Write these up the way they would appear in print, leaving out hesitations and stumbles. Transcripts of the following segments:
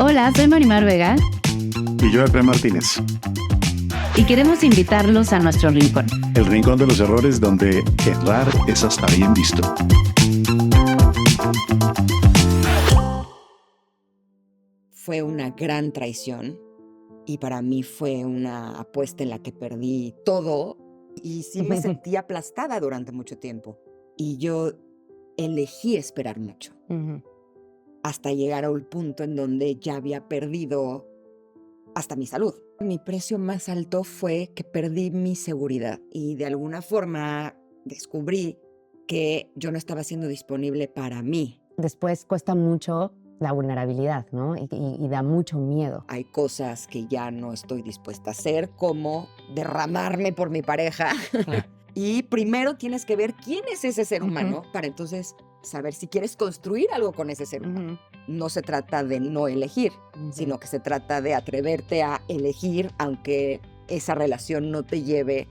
Hola, soy Marimar Vega Y yo, Efraín Martínez, y queremos invitarlos a nuestro rincón. el rincón de los errores donde errar es hasta bien visto. Fue una gran traición y para mí fue una apuesta en la que perdí todo y sí me sentí aplastada durante mucho tiempo. Y yo elegí esperar mucho hasta llegar a un punto en donde ya había perdido hasta mi salud. Mi precio más alto fue que perdí mi seguridad y de alguna forma descubrí que yo no estaba siendo disponible para mí. Después cuesta mucho la vulnerabilidad, ¿no? Y da mucho miedo. Hay cosas que ya no estoy dispuesta a hacer, como derramarme por mi pareja. Y primero tienes que ver quién es ese ser humano para entonces saber si quieres construir algo con ese ser humano. No se trata de no elegir, sino que se trata de atreverte a elegir aunque esa relación no te lleve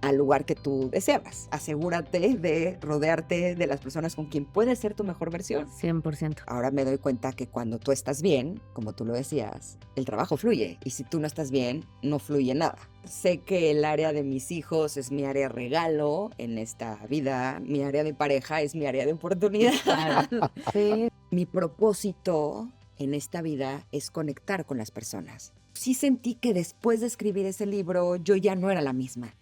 al lugar que tú deseabas. Asegúrate de rodearte de las personas con quien puedes ser tu mejor versión. 100%. Ahora me doy cuenta que cuando tú estás bien, como tú lo decías, el trabajo fluye. Y si tú no estás bien, no fluye nada. Sé que el área de mis hijos es mi área regalo en esta vida. Mi área de pareja es mi área de oportunidad. Claro. Sí. Mi propósito en esta vida es conectar con las personas. Sí sentí que después de escribir ese libro, yo ya no era la misma.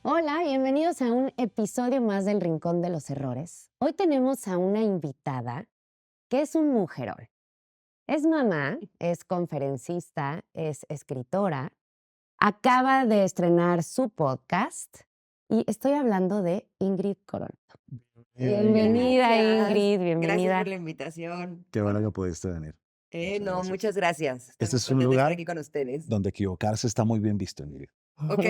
Hola, bienvenidos a un episodio más del Rincón de los Errores. Hoy tenemos a una invitada que es un mujerón. Es mamá, es conferencista, es escritora, acaba de estrenar su podcast y estoy hablando de Ingrid Coronado. Bienvenida, Gracias. Ingrid, Gracias bienvenida. por la invitación. Qué bueno que pudiste venir. Muchas gracias. Muchas gracias. Estoy Este muy es un contenta de estar lugar aquí con ustedes. donde equivocarse está muy bien visto, Emilio. Ok.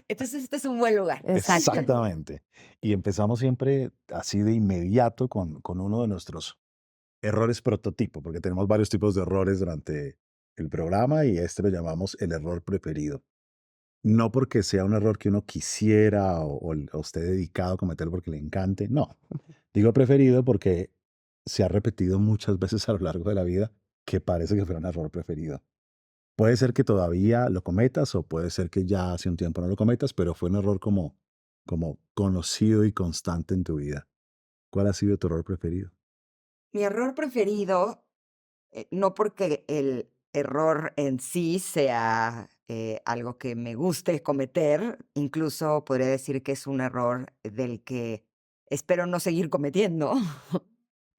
Entonces este es un buen lugar. Exacto. Exactamente. Y empezamos siempre así de inmediato con uno de nuestros errores prototipo, porque tenemos varios tipos de errores durante el programa y este lo llamamos el error preferido. No porque sea un error que uno quisiera o esté dedicado a cometer porque le encante, no. Digo preferido porque se ha repetido muchas veces a lo largo de la vida que parece que fuera un error preferido. Puede ser que todavía lo cometas o puede ser que ya hace un tiempo no lo cometas, pero fue un error como conocido y constante en tu vida. ¿Cuál ha sido tu error preferido? Mi error preferido, no porque el error en sí sea algo que me guste cometer, incluso podría decir que es un error del que espero no seguir cometiendo,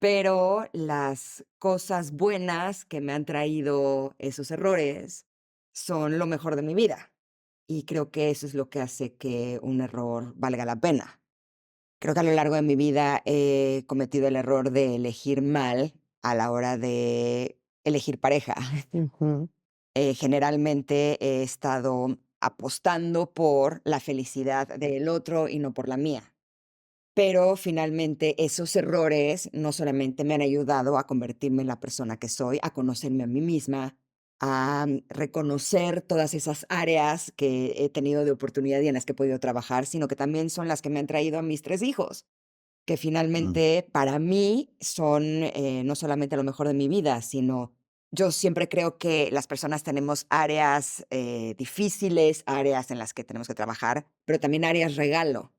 pero las cosas buenas que me han traído esos errores son lo mejor de mi vida. Y creo que eso es lo que hace que un error valga la pena. Creo que a lo largo de mi vida he cometido el error de elegir mal a la hora de elegir pareja. Ujú. Generalmente he estado apostando por la felicidad del otro y no por la mía. Pero finalmente esos errores no solamente me han ayudado a convertirme en la persona que soy, a conocerme a mí misma, a reconocer todas esas áreas que he tenido de oportunidad y en las que he podido trabajar, sino que también son las que me han traído a mis 3 hijos, que finalmente para mí son no solamente lo mejor de mi vida, sino yo siempre creo que las personas tenemos áreas difíciles, áreas en las que tenemos que trabajar, pero también áreas regalo.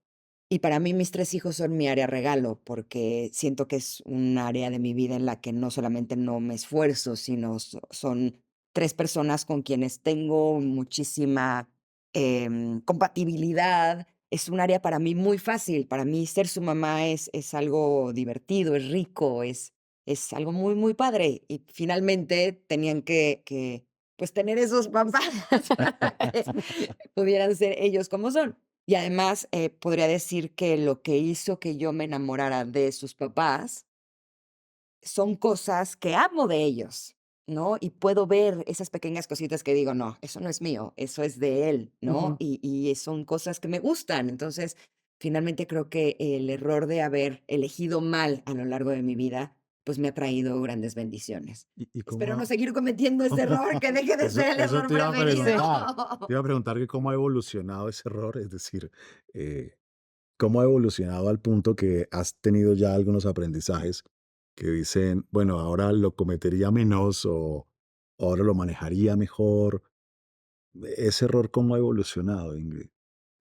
Y para mí mis 3 hijos son mi área regalo, porque siento que es un área de mi vida en la que no solamente no me esfuerzo, sino son 3 personas con quienes tengo muchísima, compatibilidad. Es un área para mí muy fácil. Para mí ser su mamá es algo divertido, es rico, es algo muy, muy padre. Y finalmente tenían que, pues, tener esos papás para que pudieran ser ellos como son. Y además, podría decir que lo que hizo que yo me enamorara de sus papás son cosas que amo de ellos, ¿no? Y puedo ver esas pequeñas cositas que digo, no, eso no es mío, eso es de él, ¿no? Ujú. Y son cosas que me gustan. Entonces, finalmente creo que el error de haber elegido mal a lo largo de mi vida, pues me ha traído grandes bendiciones. ¿Y Espero no cómo? seguir cometiendo ese error, que deje de Eso, ser el eso error te iba a preferido. preguntar. Te iba a preguntar que cómo ha evolucionado ese error, es decir, cómo ha evolucionado al punto que has tenido ya algunos aprendizajes que dicen, bueno, ahora lo cometería menos o ahora lo manejaría mejor. Ese error, ¿cómo ha evolucionado, Ingrid?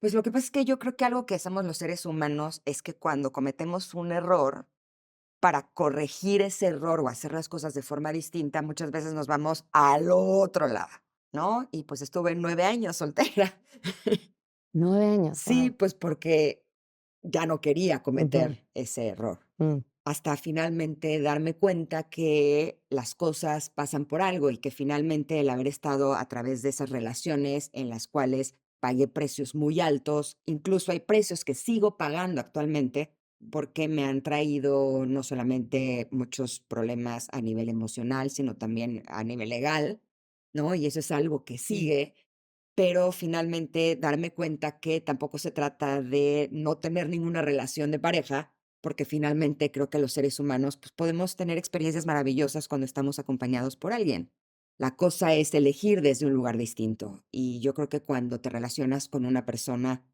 Pues lo que pasa es que yo creo que algo que hacemos los seres humanos es que cuando cometemos un error, para corregir ese error o hacer las cosas de forma distinta, muchas veces nos vamos al otro lado, ¿no? Y pues estuve 9 años soltera. 9 años, Sí, wow. pues porque ya no quería Ujú, cometer ese error. mm, Hasta finalmente darme cuenta que las cosas pasan por algo y que finalmente el haber estado a través de esas relaciones en las cuales pagué precios muy altos, incluso hay precios que sigo pagando actualmente porque me han traído no solamente muchos problemas a nivel emocional, sino también a nivel legal, ¿no? Y eso es algo que sigue, pero finalmente darme cuenta que tampoco se trata de no tener ninguna relación de pareja, porque finalmente creo que los seres humanos pues, podemos tener experiencias maravillosas cuando estamos acompañados por alguien. La cosa es elegir desde un lugar distinto. Y yo creo que cuando te relacionas con una persona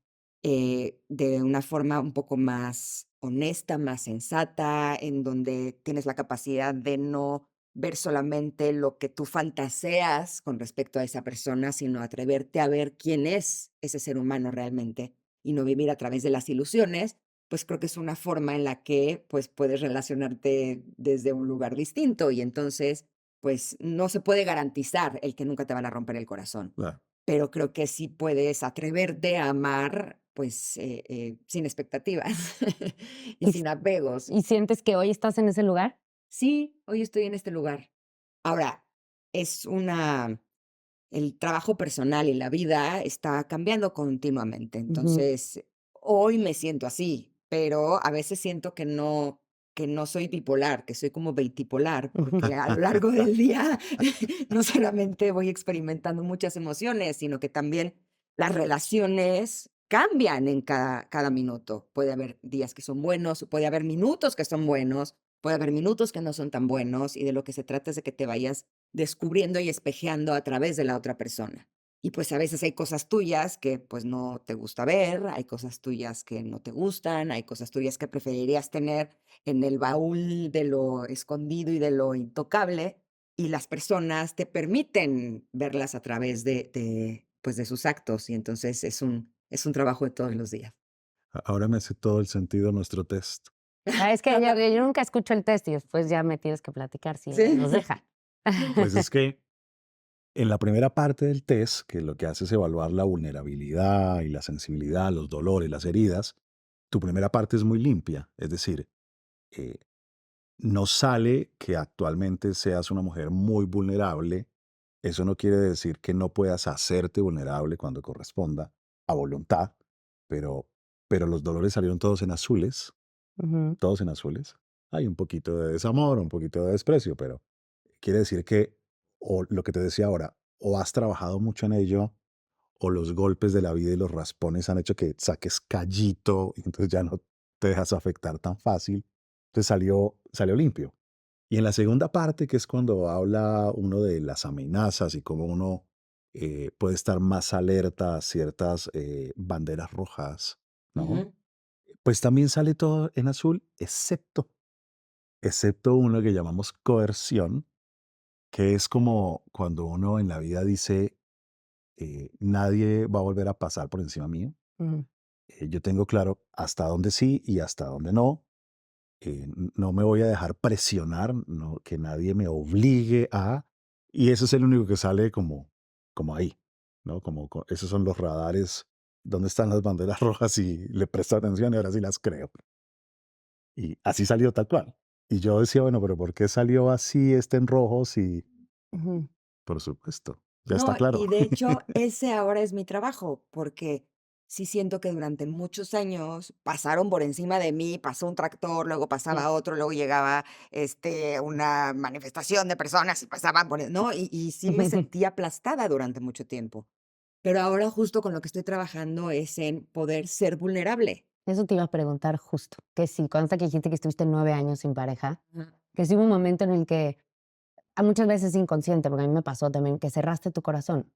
de una forma un poco más honesta, más sensata, en donde tienes la capacidad de no ver solamente lo que tú fantaseas con respecto a esa persona, sino atreverte a ver quién es ese ser humano realmente y no vivir a través de las ilusiones, pues creo que es una forma en la que pues puedes relacionarte desde un lugar distinto y entonces pues no se puede garantizar el que nunca te van a romper el corazón, Claro. pero creo que sí puedes atreverte a amar pues sin expectativas y ¿Y, sin apegos. y sientes que hoy estás en ese lugar? Sí, hoy estoy en este lugar. Ahora, es una el trabajo personal y la vida está cambiando continuamente. Ujú. Entonces, hoy me siento así, pero a veces siento que no soy bipolar, que soy como bipolar, porque a lo largo del día no solamente voy experimentando muchas emociones, sino que también las relaciones cambian en cada minuto. Puede haber días que son buenos, puede haber minutos que son buenos, puede haber minutos que no son tan buenos, y de lo que se trata es de que te vayas descubriendo y espejeando a través de la otra persona. Y pues a veces hay cosas tuyas que pues no te gusta ver, hay cosas tuyas que no te gustan, hay cosas tuyas que preferirías tener en el baúl de lo escondido y de lo intocable, y las personas te permiten verlas a través pues de sus actos, y entonces es un trabajo de todos los días. Ahora me hace todo el sentido nuestro test. Ah, es que yo nunca escucho el test y después ya me tienes que platicar si nos Sí. deja. Pues es que en la primera parte del test, que lo que hace es evaluar la vulnerabilidad y la sensibilidad, los dolores, las heridas, tu primera parte es muy limpia. Es decir, eh, no sale que actualmente seas una mujer muy vulnerable. Eso no quiere decir que no puedas hacerte vulnerable cuando corresponda, a voluntad, pero, pero los dolores salieron todos en azules, Ujú, todos en azules. Hay un poquito de desamor, un poquito de desprecio, pero quiere decir que, o lo que te decía ahora, o has trabajado mucho en ello, o los golpes de la vida y los raspones han hecho que saques callito y entonces ya no te dejas afectar tan fácil. Entonces salió limpio. Y en la segunda parte, que es cuando habla uno de las amenazas y cómo uno puede estar más alerta a ciertas banderas rojas, ¿no? Ujú, Pues también sale todo en azul, excepto uno que llamamos coerción, que es como cuando uno en la vida dice, nadie va a volver a pasar por encima mío. ujú. Yo tengo claro hasta dónde sí y hasta dónde no. No me voy a dejar presionar, no, que nadie me obligue a. Y ese es el único que sale como ahí, ¿no? Esos son los radares, donde están las banderas rojas y le presto atención y ahora sí las creo. Y así salió tal cual. Y yo decía, bueno, pero ¿por qué salió así este en rojo? Sí, Ujú. por supuesto, ya está no, claro. y de hecho, ese ahora es mi trabajo, porque sí siento que durante muchos años pasaron por encima de mí, pasó un tractor, luego pasaba otro, luego llegaba una manifestación de personas y pasaban por, ¿no? Y sí me sentí aplastada durante mucho tiempo. Pero ahora justo con lo que estoy trabajando es en poder ser vulnerable. Eso te iba a preguntar justo, que sí, consta que dijiste que estuviste 9 años sin pareja, Ajá. que sí hubo un momento en el que, muchas veces inconsciente, porque a mí me pasó también, que cerraste tu corazón.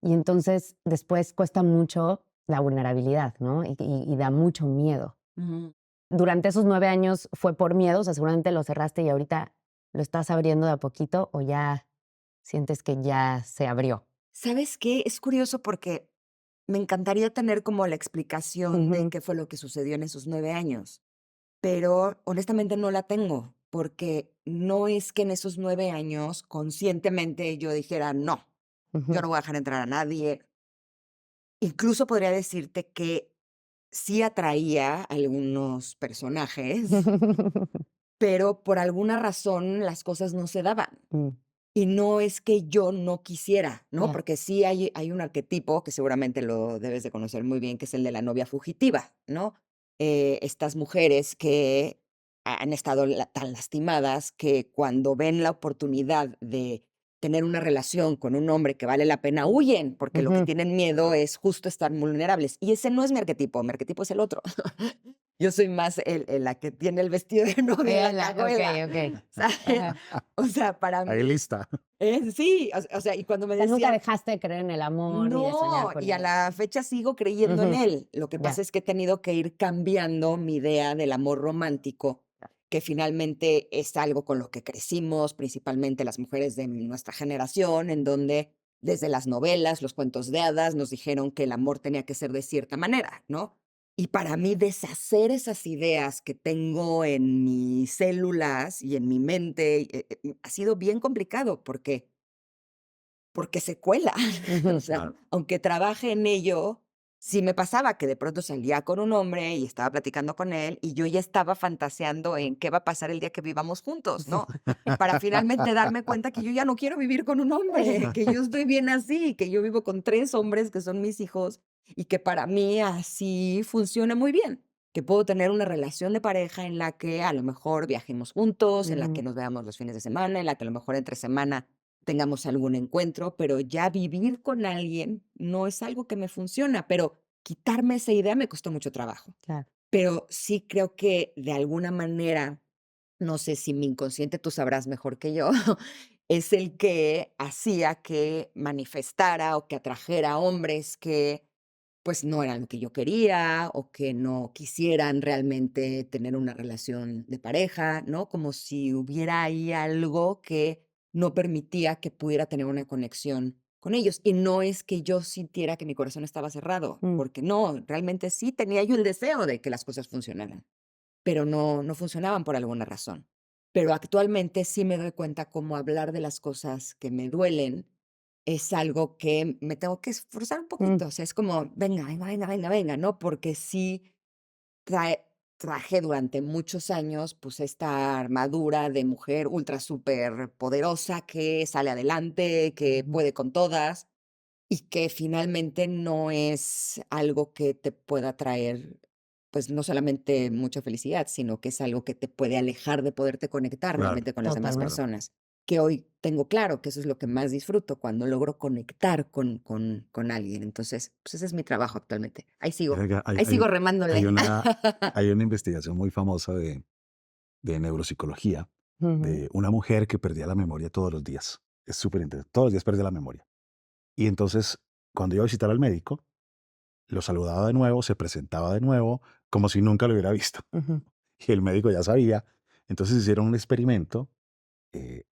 Y entonces después cuesta mucho la vulnerabilidad, ¿no? Y da mucho miedo. Ujú. durante esos 9 años fue por miedo, o sea, seguramente lo cerraste y ahorita lo estás abriendo de a poquito, ¿o ya sientes que ya se abrió? ¿Sabes qué? Es curioso porque me encantaría tener como la explicación de Ujú, qué fue lo que sucedió en esos 9 años, pero honestamente no la tengo, porque no es que en esos 9 años conscientemente yo dijera: "No, yo ujú. no voy a dejar entrar a nadie". Incluso podría decirte que sí atraía a algunos personajes, pero por alguna razón las cosas no se daban. Mm, Y no es que yo no quisiera, ¿no? ya. Porque sí hay un arquetipo que seguramente lo debes de conocer muy bien, que es el de la novia fugitiva, ¿no? Estas mujeres que han estado tan lastimadas que cuando ven la oportunidad de tener una relación con un hombre que vale la pena, huyen, porque lo que Ujú. tienen miedo es justo estar vulnerables. Y ese no es mi arquetipo es el otro. Yo soy más la que tiene el vestido de novia en la La cajuela, okey. ¿sabes? Ajá. O sea, para Ahí mí lista. sí, o sea, y cuando me O sea, nunca decían dejaste de creer en el amor ni de soñar no, con y a él. la fecha sigo creyendo en Ujú, él. Lo que pasa ya. es que he tenido que ir cambiando mi idea del amor romántico, que finalmente es algo con lo que crecimos, principalmente las mujeres de nuestra generación, en donde desde las novelas, los cuentos de hadas, nos dijeron que el amor tenía que ser de cierta manera, ¿no? Y para mí deshacer esas ideas que tengo en mis células y en mi mente, ha sido bien complicado porque se cuela. O Ujú. sea, Claro. aunque trabaje en ello, sí me pasaba que de pronto salía con un hombre y estaba platicando con él, y yo ya estaba fantaseando en qué va a pasar el día que vivamos juntos, ¿no? Para finalmente darme cuenta que yo ya no quiero vivir con un hombre, que yo estoy bien así, que yo vivo con 3 hombres que son mis hijos, y que para mí así funciona muy bien, que puedo tener una relación de pareja en la que a lo mejor viajemos juntos, en la que Ujú. nos veamos los fines de semana, en la que a lo mejor entre semana tengamos algún encuentro, pero ya vivir con alguien no es algo que me funciona, pero quitarme esa idea me costó mucho trabajo. Claro. Pero sí creo que de alguna manera, no sé si mi inconsciente, tú sabrás mejor que yo, es el que hacía que manifestara o que atrajera hombres que pues no eran lo que yo quería o que no quisieran realmente tener una relación de pareja, ¿no? Como si hubiera ahí algo que no permitía que pudiera tener una conexión con ellos. Y no es que yo sintiera que mi corazón estaba cerrado, Mm, porque no, realmente sí tenía yo el deseo de que las cosas funcionaran, pero no funcionaban por alguna razón. Pero actualmente sí me doy cuenta cómo hablar de las cosas que me duelen es algo que me tengo que esforzar un mm, poquito, o sea, es como, venga, venga, venga, venga, venga, ¿no? Porque sí traje durante muchos años, pues, esta armadura de mujer ultra súper poderosa que sale adelante, que ujú. puede con todas, y que finalmente no es algo que te pueda traer, pues, no solamente mucha felicidad, sino que es algo que te puede alejar de poderte conectar Claro, realmente con las demás Totalmente. claro. personas, que hoy tengo claro que eso es lo que más disfruto, cuando logro conectar con alguien. Entonces, pues, ese es mi trabajo actualmente. Mira que Ahí sigo remándole. hay una investigación muy famosa de neuropsicología, Ujú, de una mujer que perdía la memoria todos los días. Es súper interesante. Todos los días perdía la memoria. Y entonces, cuando iba a visitar al médico, lo saludaba de nuevo, se presentaba de nuevo, como si nunca lo hubiera visto. ujú, Y el médico ya sabía. Entonces hicieron un experimento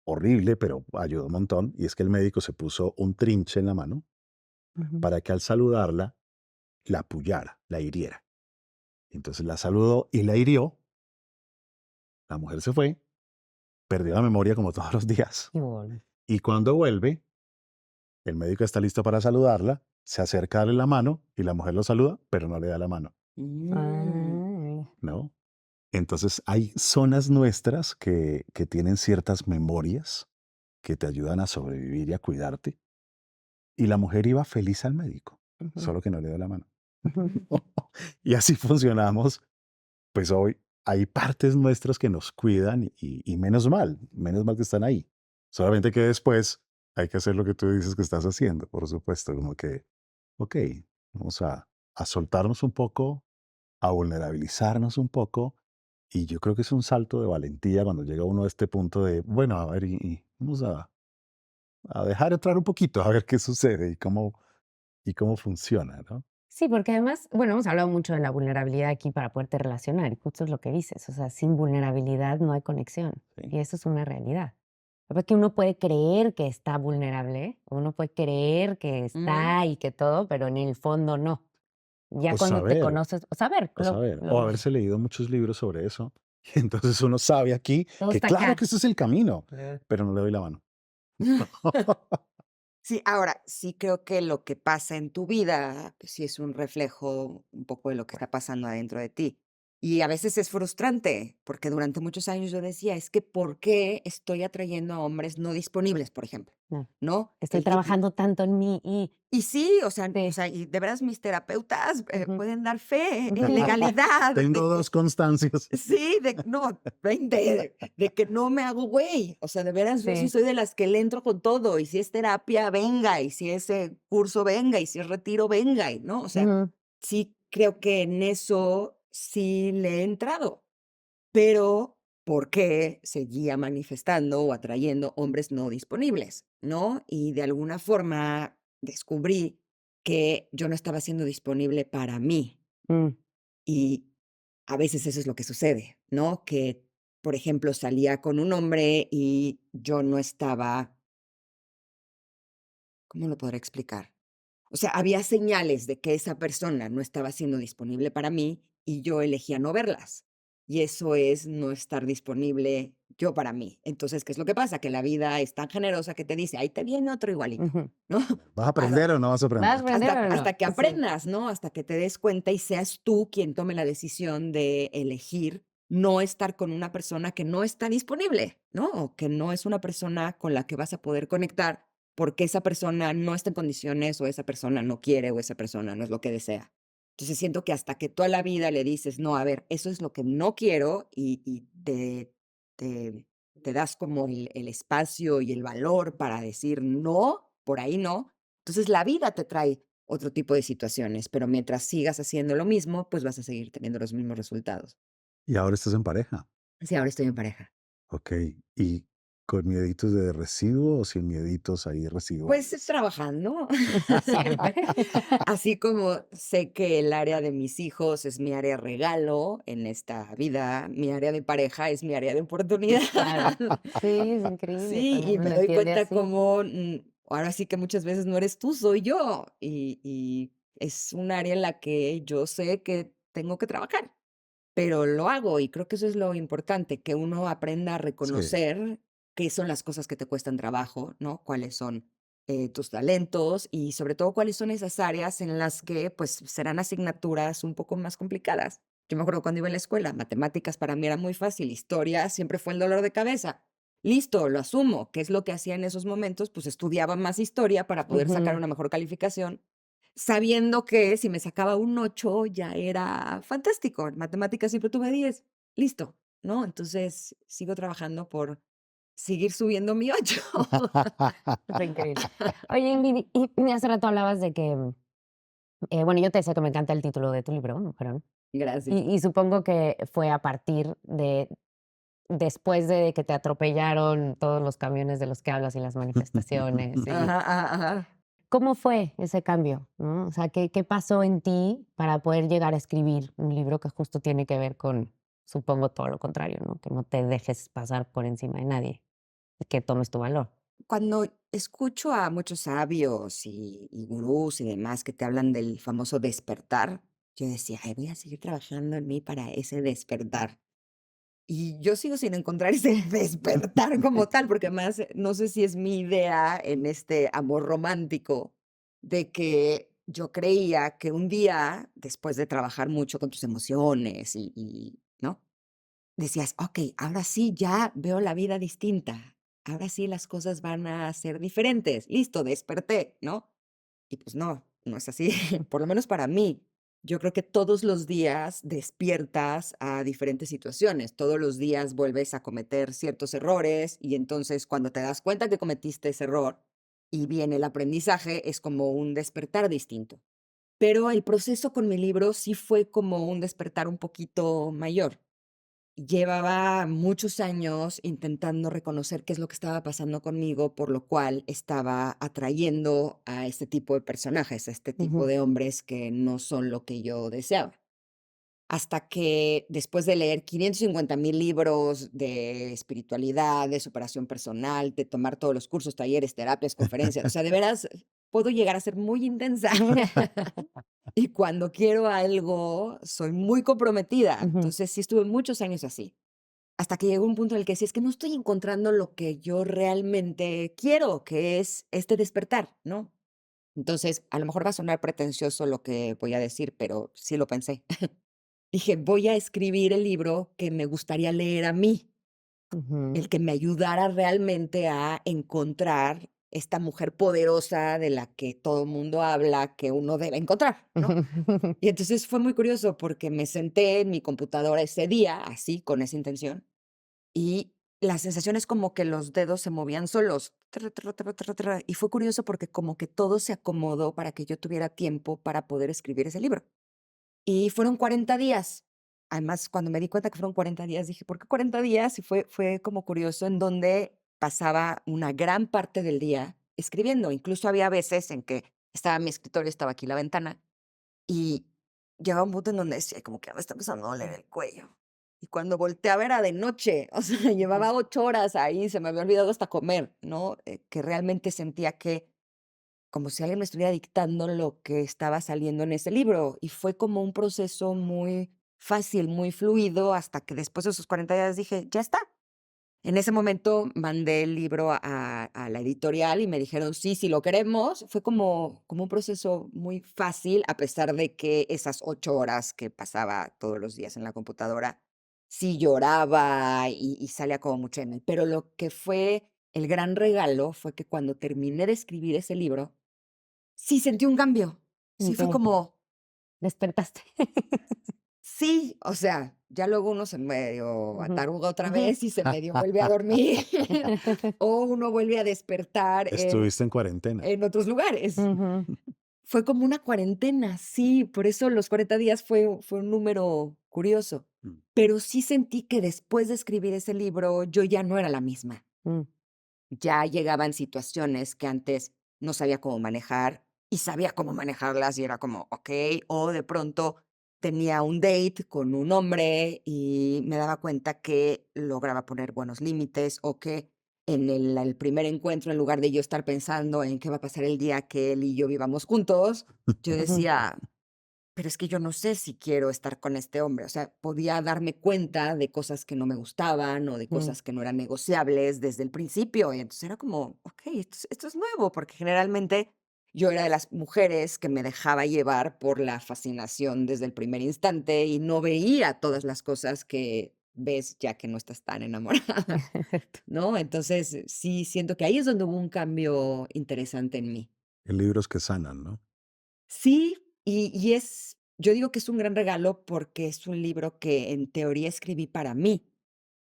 horrible, pero ayudó un montón. Y es que el médico se puso un trinche en la mano ujú. para que al saludarla, la apoyara, la hiriera. Entonces la saludó y la hirió. La mujer se fue, perdió la memoria como todos los días. Y bueno. Y cuando vuelve, el médico está listo para saludarla, se acerca a darle la mano y la mujer lo saluda, pero no le da la mano, Mm. Ay, ¿no? Entonces hay zonas nuestras que tienen ciertas memorias que te ayudan a sobrevivir y a cuidarte. Y la mujer iba feliz al médico, ujú, solo que no le dio la mano. ujú. Y así funcionamos. Pues hoy hay partes nuestras que nos cuidan y menos mal que están ahí. Solamente que después hay que hacer lo que tú dices que estás haciendo, por supuesto, como que, ok, vamos a soltarnos un poco, a vulnerabilizarnos un poco. Y yo creo que es un salto de valentía cuando llega uno a este punto de, bueno, a ver, y vamos a dejar entrar un poquito, a ver qué sucede y cómo funciona, ¿no? Sí, porque además, bueno, hemos hablado mucho de la vulnerabilidad aquí para poderte relacionar, y justo es lo que dices, o sea, sin vulnerabilidad no hay conexión, Sí. y eso es una realidad. Porque uno puede creer que está vulnerable, uno puede creer que Mm, está y que todo, pero en el fondo no. Ya O cuando te saber, conoces, o saber, o saber, o haberse leído muchos libros sobre eso. Y entonces uno sabe aquí todo que está claro acá. que ese es el camino, pero no le doy la mano. Sí, ahora, sí creo que lo que pasa en tu vida, pues sí es un reflejo un poco de lo que está pasando adentro de ti. Y a veces es frustrante, porque durante muchos años yo decía, es que ¿por qué estoy atrayendo a hombres no disponibles, por ejemplo? No, ¿No? estoy El típico. trabajando tanto en mí Y sí, o sí, sea, y de veras mis terapeutas ujú. pueden dar fe Ujú. en legalidad Tengo de que 2 constancias. sí, de no, 20, de que no me hago güey. O sea, de veras, yo sí Sí, soy de las que le entro con todo, y si es terapia, venga, y si es, curso, venga, y si es retiro, venga, y ¿no? O sea, ujú, sí creo que en eso sí le he entrado, pero ¿por qué seguía manifestando o atrayendo hombres no disponibles, no? Y de alguna forma descubrí que yo no estaba siendo disponible para mí. mm, Y a veces eso es lo que sucede, ¿no? Que, por ejemplo, salía con un hombre y yo no estaba, ¿cómo lo podré explicar? O sea, había señales de que esa persona no estaba siendo disponible para mí y yo elegía no verlas. Y eso es no estar disponible yo para mí. Entonces, ¿qué es lo que pasa? Que la vida es tan generosa que te dice, ahí te viene otro igualito, ujú. ¿no? ¿Vas a aprender o no vas a ¿Vas a aprender? aprender o Hasta no? que Sí. aprendas, ¿no? Hasta que te des cuenta y seas tú quien tome la decisión de elegir no estar con una persona que no está disponible, ¿no? O que no es una persona con la que vas a poder conectar porque esa persona no está en condiciones o esa persona no quiere o esa persona no es lo que desea. Entonces siento que hasta que toda la vida le dices, no, a ver, eso es lo que no quiero y te, te das como el espacio y el valor para decir no, por ahí no, entonces la vida te trae otro tipo de situaciones, pero mientras sigas haciendo lo mismo, pues vas a seguir teniendo los mismos resultados. Y ahora estás en pareja. Sí, ahora estoy en pareja. Okey, ¿y con mieditos de residuo o sin mieditos ahí Pues residuales? trabajando, Siempre. así como sé que el área de mis hijos es mi área regalo en esta vida, mi área de pareja es mi área de oportunidad. Claro. Sí, es increíble Sí, cuando y uno me lo doy entiende cuenta así. como, ahora sí que muchas veces no eres tú, soy yo, y es un área en la que yo sé que tengo que trabajar. Pero lo hago y creo que eso es lo importante, que uno aprenda a Sí. reconocer qué son las cosas que te cuestan trabajo, ¿no? Cuáles son tus talentos y sobre todo cuáles son esas áreas en las que pues serán asignaturas un poco más complicadas. Yo me acuerdo cuando iba en la escuela, matemáticas para mí era muy fácil, historia siempre fue el dolor de cabeza. Listo, lo asumo. ¿Qué es lo que hacía en esos momentos? Pues estudiaba más historia para poder sacar Ujú. una mejor calificación sabiendo que si me sacaba un 8 ya era fantástico. En matemáticas siempre tuve 10. Listo, ¿no? Entonces, sigo trabajando por seguir subiendo mi 8. Está increíble. Oye, Ingrid, y hace rato hablabas de que, bueno, yo te decía que me encanta el título de tu libro, Mujerón, Gracias. y supongo que fue a partir de después de que te atropellaron todos los camiones de los que hablas y las manifestaciones, y Ajá, ajá, ajá. ¿cómo fue ese cambio, no? O sea, ¿qué pasó en ti para poder llegar a escribir un libro que justo tiene que ver con, supongo, todo lo contrario, ¿no? Que no te dejes pasar por encima de nadie, y que tomes tu valor. Cuando escucho a muchos sabios y gurús y demás que te hablan del famoso despertar, yo decía: "Ay, voy a seguir trabajando en mí para ese despertar". Y yo sigo sin encontrar ese despertar como tal, porque además, no sé si es mi idea en este amor romántico, de que yo creía que un día, después de trabajar mucho con tus emociones ¿no? Decías: "Okey, ahora sí ya veo la vida distinta, ahora sí las cosas van a ser diferentes, listo, desperté", ¿no? Y pues no, no es así, por lo menos para mí. Yo creo que todos los días despiertas a diferentes situaciones, todos los días vuelves a cometer ciertos errores y entonces cuando te das cuenta que cometiste ese error y viene el aprendizaje, es como un despertar distinto. Pero el proceso con mi libro sí fue como un despertar un poquito mayor. llevaba muchos años intentando reconocer qué es lo que estaba pasando conmigo, por lo cual estaba atrayendo a este tipo de personajes, a este tipo Ujú. de hombres que no son lo que yo deseaba. Hasta que después de leer 550,000 libros de espiritualidad, de superación personal, de tomar todos los cursos, talleres, terapias, conferencias, o sea, de veras puedo llegar a ser muy intensa. Y cuando quiero algo, soy muy comprometida. Ujú. Entonces, sí estuve muchos años así, hasta que llegó un punto en el que decía: "Es que no estoy encontrando lo que yo realmente quiero, que es este despertar", ¿no? Entonces, a lo mejor va a sonar pretencioso lo que voy a decir, pero sí lo pensé. Dije: "Voy a escribir el libro que me gustaría leer a mí, el Ujú. que me ayudara realmente a encontrar esta mujer poderosa de la que todo mundo habla, que uno debe encontrar", ¿no? Y entonces fue muy curioso porque me senté en mi computadora ese día, así, con esa intención, y la sensación es como que los dedos se movían solos, y fue curioso porque como que todo se acomodó para que yo tuviera tiempo para poder escribir ese libro. Y fueron 40 días. Además, cuando me di cuenta que fueron 40 días, dije: "¿Por qué 40 días?". Y fue como curioso, en donde pasaba una gran parte del día escribiendo. Incluso había veces en que estaba mi escritorio, estaba aquí la ventana, y llegaba un punto en donde decía como que: "Ya me está empezando a doler el cuello". Y cuando volteé a ver era de noche, o sea, Ujú. llevaba 8 horas ahí, se me había olvidado hasta comer, ¿no? Que realmente sentía que como si alguien me estuviera dictando lo que estaba saliendo en ese libro. Y fue como un proceso muy fácil, muy fluido, hasta que después de esos 40 días dije: "Ya está". En ese momento mandé el libro a la editorial y me dijeron: "Sí, sí lo queremos". Fue como un proceso muy fácil, a pesar de que esas 8 horas que pasaba todos los días en la computadora, sí lloraba y salía como mucho de mí. Pero lo que fue el gran regalo fue que cuando terminé de escribir ese libro, sí sentí un cambio. Sí fue Okey, como, despertaste. sí, o sea, ya luego uno se medio Ujú. ataruga otra Ujú. vez y se medio vuelve a dormir, o uno vuelve a despertar Estuviste en cuarentena. en otros lugares. Ujú. Fue como una cuarentena, sí, por eso los 40 días fue un número curioso, Mm. pero sí sentí que después de escribir ese libro, yo ya no era la misma. Mm. Ya llegaban situaciones que antes no sabía cómo manejar y sabía cómo manejarlas y era como, okey, o de pronto tenía un date con un hombre y me daba cuenta que lograba poner buenos límites o que en el primer encuentro, en lugar de yo estar pensando en qué va a pasar el día que él y yo vivamos juntos, yo Ujú. decía: pero es que yo no sé si quiero estar con este hombre. O sea, podía darme cuenta de cosas que no me gustaban o de Mm. cosas que no eran negociables desde el principio. Y entonces era como, okey, esto es nuevo, porque generalmente yo era de las mujeres que me dejaba llevar por la fascinación desde el primer instante y no veía todas las cosas que ves ya que no estás tan enamorada, ¿no? Entonces, sí siento que ahí es donde hubo un cambio interesante en mí. En libros que sanan, ¿no? Sí, y yo digo que es un gran regalo porque es un libro que en teoría escribí para mí,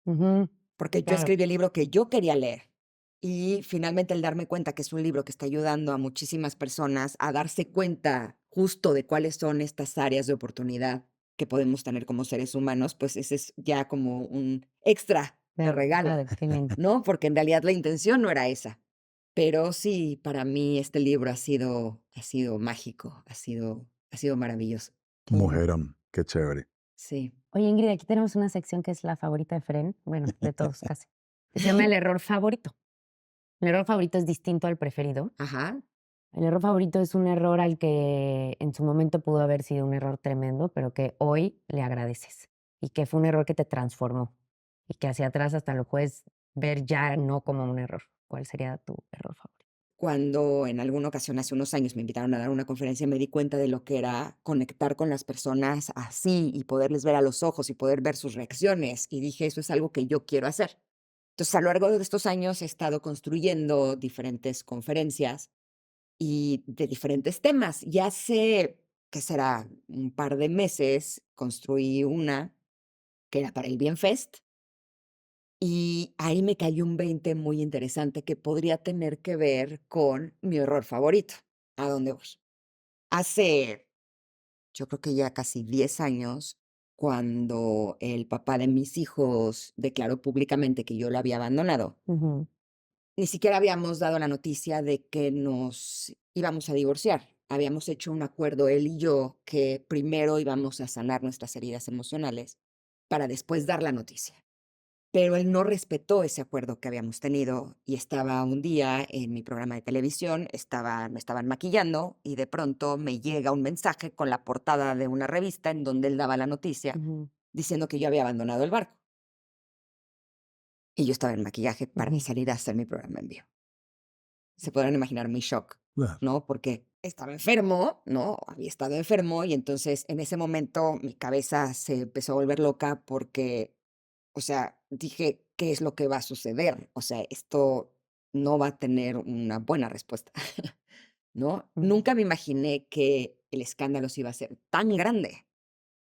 Ujú. porque yo Claro. escribí el libro que yo quería leer. Y finalmente el darme cuenta que es un libro que está ayudando a muchísimas personas a darse cuenta justo de cuáles son estas áreas de oportunidad que podemos tener como seres humanos, pues ese es ya como un extra de Claro, regalo, claro, qué lindo. ¿no? Porque en realidad la intención no era esa. Pero sí, para mí este libro ha sido mágico, ha sido maravilloso. Qué lindo. Mujerón, qué chévere. Sí. Oye, Ingrid, aquí tenemos una sección que es la favorita de Fren, bueno, de todos casi, que se llama el error favorito. El error favorito es distinto al preferido. Ajá. El error favorito es un error al que en su momento pudo haber sido un error tremendo, pero que hoy le agradeces y que fue un error que te transformó y que hacia atrás hasta lo puedes ver ya no como un error. ¿Cuál sería tu error favorito? Cuando en alguna ocasión, hace unos años, me invitaron a dar una conferencia, me di cuenta de lo que era conectar con las personas así y poderles ver a los ojos y poder ver sus reacciones. Y dije, eso es algo que yo quiero hacer. Entonces, a lo largo de estos años he estado construyendo diferentes conferencias y de diferentes temas. Y hace, ¿qué será? Un par de meses construí una que era para el Bienfest. Y ahí me cayó un 20 muy interesante que podría tener que ver con mi horror favorito. ¿A dónde voy? Hace, yo creo que ya casi 10 años, cuando el papá de mis hijos declaró públicamente que yo lo había abandonado. Ujú. Ni siquiera habíamos dado la noticia de que nos íbamos a divorciar. Habíamos hecho un acuerdo él y yo que primero íbamos a sanar nuestras heridas emocionales para después dar la noticia. Pero él no respetó ese acuerdo que habíamos tenido y estaba un día en mi programa de televisión, me estaban maquillando y de pronto me llega un mensaje con la portada de una revista en donde él daba la noticia Ujú. diciendo que yo había abandonado el barco. Y yo estaba en maquillaje para Ujú. salir a hacer mi programa en vivo. Se podrán imaginar mi shock, Claro. ¿no? Porque estaba enfermo, ¿no? Había estado enfermo y entonces en ese momento mi cabeza se empezó a volver loca porque, o sea, dije, ¿qué es lo que va a suceder? O sea, esto no va a tener una buena respuesta, ¿no? Ujú. Nunca me imaginé que el escándalo se iba a ser tan grande,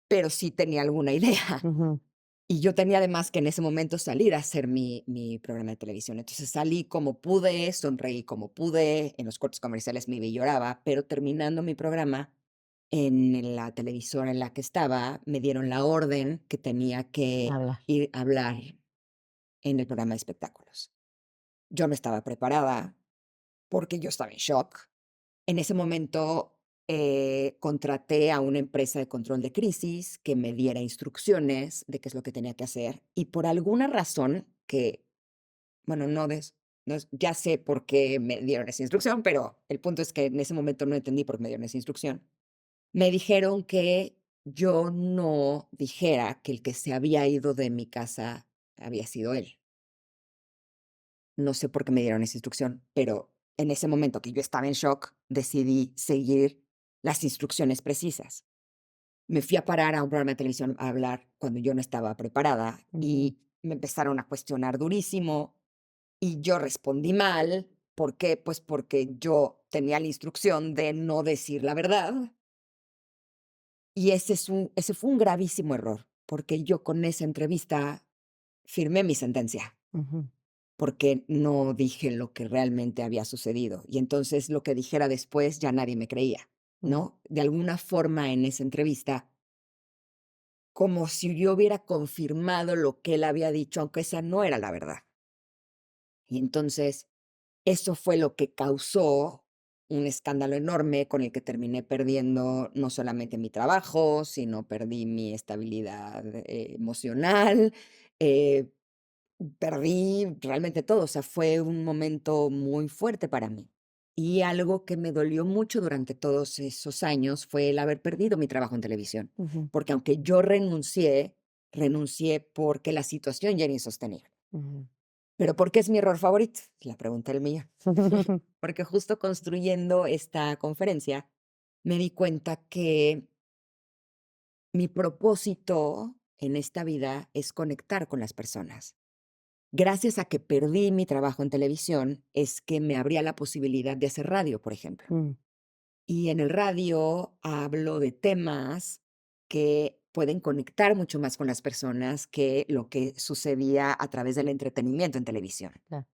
pero sí tenía alguna idea. Ujú. Y yo tenía además que en ese momento salir a hacer mi programa de televisión. Entonces salí como pude, sonreí como pude, en los cortes comerciales me iba y lloraba, pero terminando mi programa en la televisora en la que estaba, me dieron la orden que tenía que Hablar. ir a hablar en el programa de espectáculos. Yo no estaba preparada porque yo estaba en shock. En ese momento contraté a una empresa de control de crisis que me diera instrucciones de qué es lo que tenía que hacer y por alguna razón que, bueno, ya sé por qué me dieron esa instrucción, pero el punto es que en ese momento no entendí por qué me dieron esa instrucción. Me dijeron que yo no dijera que el que se había ido de mi casa había sido él. No sé por qué me dieron esa instrucción, pero en ese momento que yo estaba en shock, decidí seguir las instrucciones precisas. Me fui a parar a un programa de televisión a hablar cuando yo no estaba preparada Ujú. y me empezaron a cuestionar durísimo y yo respondí mal. ¿Por qué? Pues porque yo tenía la instrucción de no decir la verdad y ese fue un gravísimo error, porque yo con esa entrevista firmé mi sentencia. Ujú. Porque no dije lo que realmente había sucedido. Y entonces lo que dijera después ya nadie me creía, Ujú. ¿no? De alguna forma en esa entrevista, como si yo hubiera confirmado lo que él había dicho, aunque esa no era la verdad. Y entonces eso fue lo que causó un escándalo enorme con el que terminé perdiendo no solamente mi trabajo, sino perdí mi estabilidad emocional, eh, perdí realmente todo, o sea, fue un momento muy fuerte para mí. Y algo que me dolió mucho durante todos esos años fue el haber perdido mi trabajo en televisión, Ujú. porque aunque yo renuncié porque la situación ya era insostenible. Ujú. ¿Pero por qué es mi error favorito? La pregunta del millón. Porque justo construyendo esta conferencia me di cuenta que mi propósito en esta vida es conectar con las personas. Gracias a que perdí mi trabajo en televisión, es que me abría la posibilidad de hacer radio, por ejemplo. Mm. Y en el radio hablo de temas que pueden conectar mucho más con las personas que lo que sucedía a través del entretenimiento en televisión. Claro.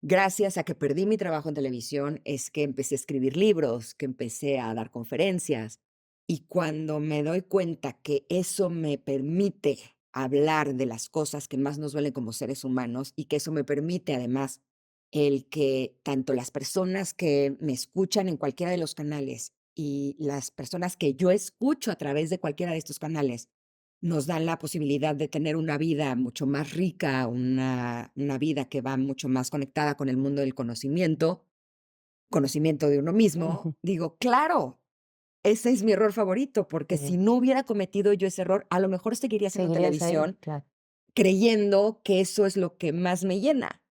Gracias a que perdí mi trabajo en televisión es que empecé a escribir libros, que empecé a dar conferencias. Y cuando me doy cuenta que eso me permite hablar de las cosas que más nos duelen como seres humanos y que eso me permite además el que tanto las personas que me escuchan en cualquiera de los canales y las personas que yo escucho a través de cualquiera de estos canales nos dan la posibilidad de tener una vida mucho más rica, una vida que va mucho más conectada con el mundo del conocimiento de uno mismo, Ujú. digo, claro, ese es mi error favorito, porque Sí. si no hubiera cometido yo ese error, a lo mejor seguiría haciendo Seguirías ahí, televisión claro. creyendo que eso es lo que más me llena.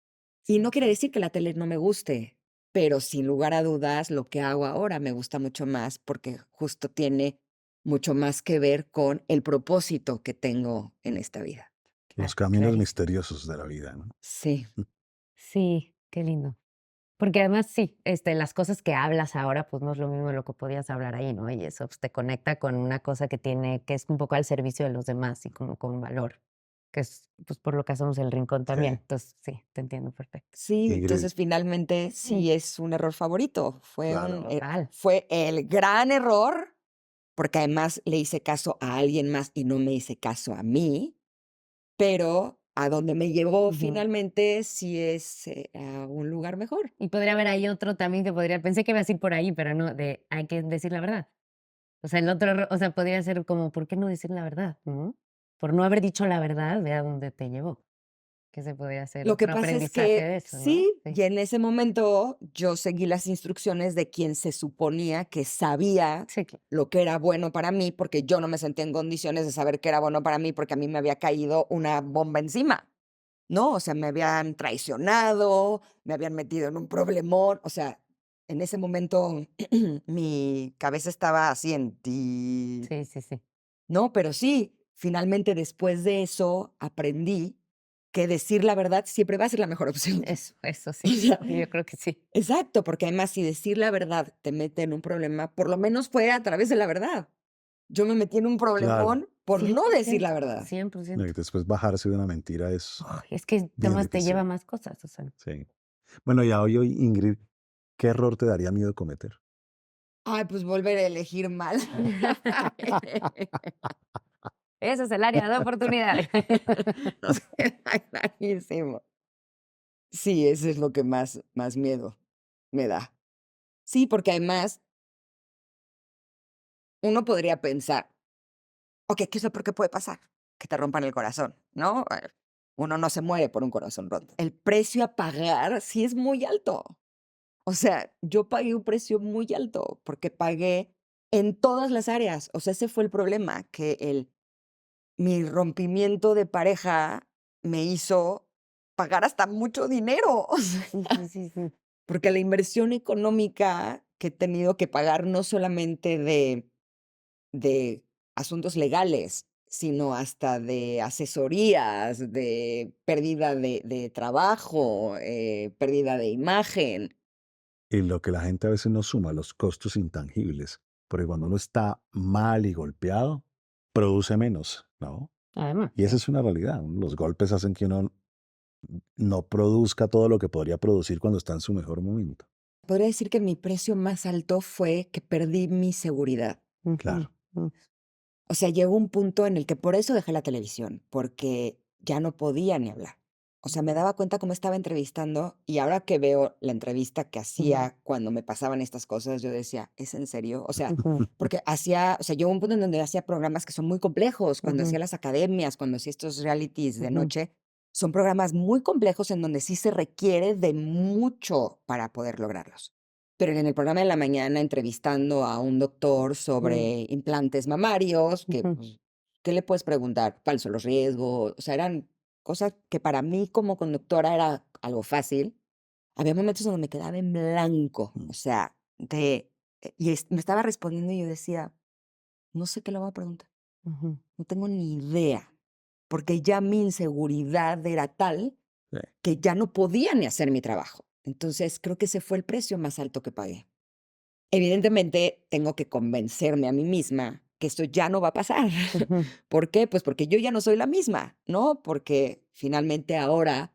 Y no quiere decir que la tele no me guste, pero sin lugar a dudas, lo que hago ahora me gusta mucho más porque justo tiene mucho más que ver con el propósito que tengo en esta vida. Los Claro, caminos clarísimo. misteriosos de la vida, ¿no? Sí, Sí, qué lindo. Porque además sí, las cosas que hablas ahora, pues no es lo mismo de lo que podías hablar ahí, ¿no? Y eso pues, te conecta con una cosa que es un poco al servicio de los demás y como con valor, que es pues por lo que hacemos el rincón también. Sí. Entonces, sí, te entiendo perfecto. sí, Ingrid, entonces finalmente sí es un error favorito. claro. Total. Fue el gran error, porque además le hice caso a alguien más y no me hice caso a mí, pero a donde me llevó Ujú. finalmente sí es a un lugar mejor. Y podría haber ahí otro también que podría, pensé que ibas a ir por ahí, pero no, de hay que decir la verdad. O sea, el otro, o sea, podría ser como, ¿por qué no decir la verdad? ¿No? Por no haber dicho la verdad, ve a dónde te llevó. Que se podría hacer Lo que otro pasa es aprendizaje que de eso, ¿no? sí, Sí. y en ese momento yo seguí las instrucciones de quien se suponía que sabía Sí, lo que era bueno para mí, porque yo no me sentía en condiciones de saber qué era bueno para mí, porque a mí me había caído una bomba encima, ¿no? O sea, me habían traicionado, me habían metido en un problemón, o sea, en ese momento mi cabeza estaba así en ti, sí, sí, sí. ¿no? Pero sí, finalmente después de eso aprendí que decir la verdad siempre va a ser la mejor opción. Eso O sí. sea, Yo creo que sí. exacto, porque además si decir la verdad te mete en un problema, por lo menos fue a través de la verdad. Yo me metí en un Claro. problemón por no decir la 100%, verdad. 100%. Y después bajarse de una mentira es Ay, es que bien además te lleva difícil. a más cosas, o sea. Sí. Bueno, y a hoy, Ingrid, ¿qué error te daría miedo cometer? Ay, pues volver a elegir mal. Ese es el área de oportunidad. O sea, clarísimo. Sí, eso es lo que más miedo me da. Sí, porque además uno podría pensar, okey, ¿qué es lo peor que puede pasar? Que te rompan el corazón, ¿no? Uno no se muere por un corazón roto. El precio a pagar sí es muy alto. O sea, yo pagué un precio muy alto, porque pagué en todas las áreas. O sea, ese fue el problema, que mi rompimiento de pareja me hizo pagar hasta mucho dinero. O sea, Sí, sí, sí, sí. porque la inversión económica que he tenido que pagar no solamente de asuntos legales, sino hasta de asesorías, de pérdida de trabajo, pérdida de imagen. Y lo que la gente a veces no suma, los costos intangibles, porque cuando uno está mal y golpeado, produce menos, ¿no? Además, Y esa sí. es una realidad. Los golpes hacen que uno no produzca todo lo que podría producir cuando está en su mejor momento. Podría decir que mi precio más alto fue que perdí mi seguridad. Ujú, Claro. O sea, llegó un punto en el que por eso dejé la televisión, porque ya no podía ni hablar. O sea, me daba cuenta cómo estaba entrevistando y ahora que veo la entrevista que hacía cuando me pasaban estas cosas, yo decía, ¿es en serio? O sea, ujú, porque hacía, o sea, llegó un punto en donde hacía programas que son muy complejos, cuando ujú, hacía las academias, cuando hacía estos realities de ujú. noche, son programas muy complejos en donde sí se requiere de mucho para poder lograrlos. Pero en el programa de la mañana entrevistando a un doctor sobre implantes mamarios, que Ujú, pues, ¿qué le puedes preguntar? ¿Cuáles son los riesgos? O sea, eran cosas que para mí como conductora era algo fácil. Había momentos donde me quedaba en blanco, o sea, me estaba respondiendo y yo decía, no sé qué le voy a preguntar, ujú. no tengo ni idea, porque ya mi inseguridad era tal Sí. que ya no podía ni hacer mi trabajo. Entonces, creo que ese fue el precio más alto que pagué. Evidentemente, tengo que convencerme a mí misma que esto ya no va a pasar. Ujú. ¿Por qué? Pues porque yo ya no soy la misma, ¿no? Porque finalmente ahora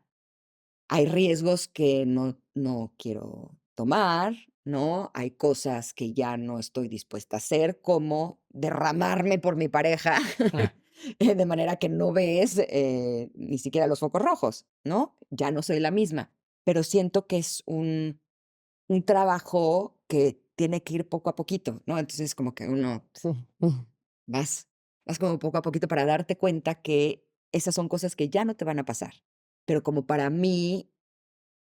hay riesgos que no quiero tomar, ¿no? Hay cosas que ya no estoy dispuesta a hacer, como derramarme por mi pareja, Claro. de manera que no ves ni siquiera los focos rojos, ¿no? Ya no soy la misma, pero siento que es un trabajo que tiene que ir poco a poquito, ¿no? Entonces, como que uno Sí. vas vas como poco a poquito para darte cuenta que esas son cosas que ya no te van a pasar. Pero como para mí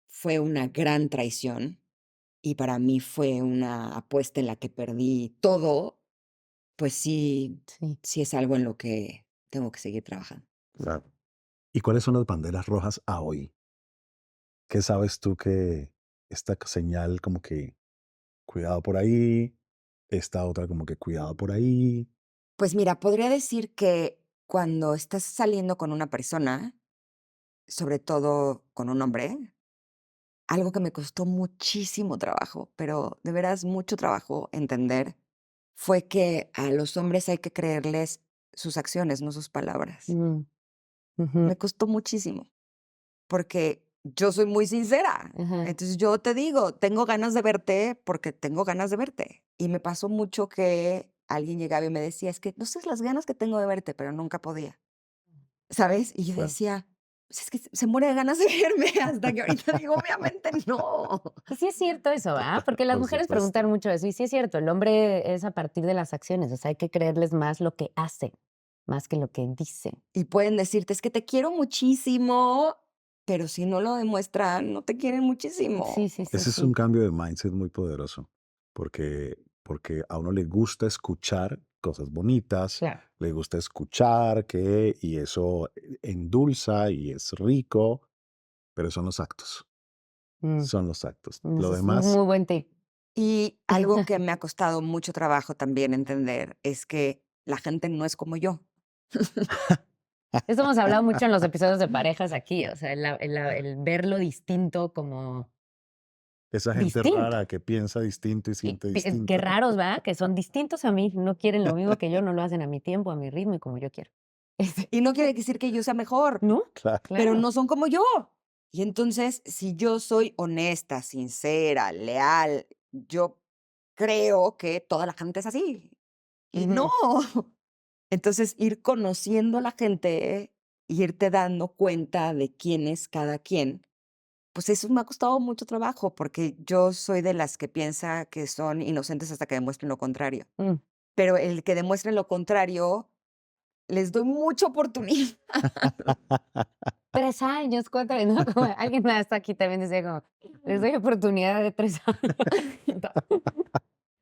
fue una gran traición y para mí fue una apuesta en la que perdí todo, pues sí, Sí. sí es algo en lo que tengo que seguir trabajando. Claro. ¿Y cuáles son las banderas rojas a hoy? ¿Qué sabes tú que esta señal como que cuidado por ahí, esta otra como que cuidado por ahí? Pues mira, podría decir que cuando estás saliendo con una persona, sobre todo con un hombre, algo que me costó muchísimo trabajo, pero de veras mucho trabajo entender, fue que a los hombres hay que creerles sus acciones, no sus palabras. Mm, ujú. Me costó muchísimo, porque yo soy muy sincera. Ajá. Entonces yo te digo, tengo ganas de verte porque tengo ganas de verte. Y me pasó mucho que alguien llegaba y me decía, es que no sé las ganas que tengo de verte, pero nunca podía, ¿sabes? Y yo Claro. decía, pues es que se muere de ganas de verme hasta que ahorita digo, obviamente no. Y sí es cierto eso, ¿ah? Porque las Por mujeres supuesto. preguntan mucho eso. Y sí es cierto, el hombre es a partir de las acciones. O sea, hay que creerles más lo que hacen, más que lo que dicen. Y pueden decirte, es que te quiero muchísimo, pero si no lo demuestran, no te quieren muchísimo. Sí, sí, sí, Ese es un sí. cambio de mindset muy poderoso, porque a uno le gusta escuchar cosas bonitas, Claro. le gusta escuchar y eso endulza y es rico, pero son los actos, Mm, son los actos. Lo Ese es un demás, muy buen tip. Y algo que me ha costado mucho trabajo también entender es que la gente no es como yo. Eso hemos hablado mucho en los episodios de parejas aquí. O sea, el verlo distinto como esa gente distinto. rara que piensa distinto y Y siente qué distinto. raros, ¿va? Que son distintos a mí. No quieren lo mismo que yo, no lo hacen a mi tiempo, a mi ritmo y como yo quiero. Y no quiere decir que yo sea mejor, ¿No? Claro. pero Claro. no son como yo. Y entonces, si yo soy honesta, sincera, leal, yo creo que toda la gente es así. Y Ujú. no. Entonces, ir conociendo a la gente, irte dando cuenta de quién es cada quien, pues eso me ha costado mucho trabajo, porque yo soy de las que piensa que son inocentes hasta que demuestren lo contrario. Mm. Pero el que demuestren lo contrario, les doy mucha oportunidad. 3 años, 4 años, ¿no? Como alguien más aquí también decía como, les doy oportunidad de 3 años.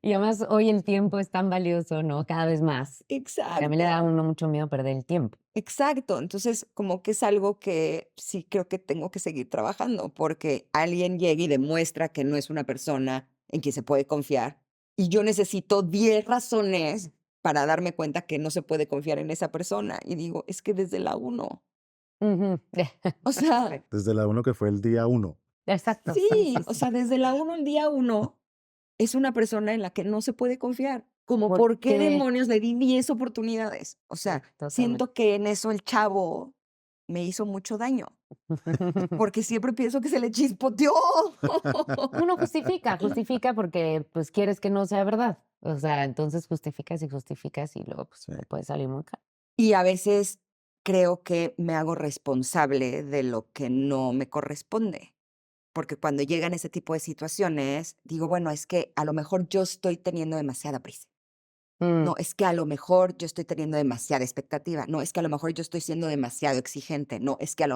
Y además hoy el tiempo es tan valioso, ¿no? Cada vez más. Y a mí le da a Exacto, uno mucho miedo perder el tiempo. exacto. Entonces, como que es algo que sí creo que tengo que seguir trabajando, porque alguien llega y demuestra que no es una persona en quien se puede confiar, y yo necesito 10 razones para darme cuenta que no se puede confiar en esa persona. Y digo, es que desde la 1, Ujú. o sea, Desde la uno que fue el día 1. Exacto. sí, o sea, desde la 1 al día 1 es una persona en la que no se puede confiar. Como, ¿Por ¿por qué qué? demonios le di 10 oportunidades? O sea, Totalmente. siento que en eso el chavo me hizo mucho daño, porque siempre pienso que se le chispoteó. Uno justifica porque pues quieres que no sea verdad. O sea, entonces justificas y luego pues Sí. te puede salir muy caro. Y a veces creo que me hago responsable de lo que no me corresponde, porque cuando llegan ese tipo de situaciones, digo, bueno, es que a lo mejor yo estoy teniendo demasiada prisa. Mm, No, es que a lo mejor yo estoy teniendo demasiada expectativa. No, es que a lo mejor yo estoy siendo demasiado exigente. No, es que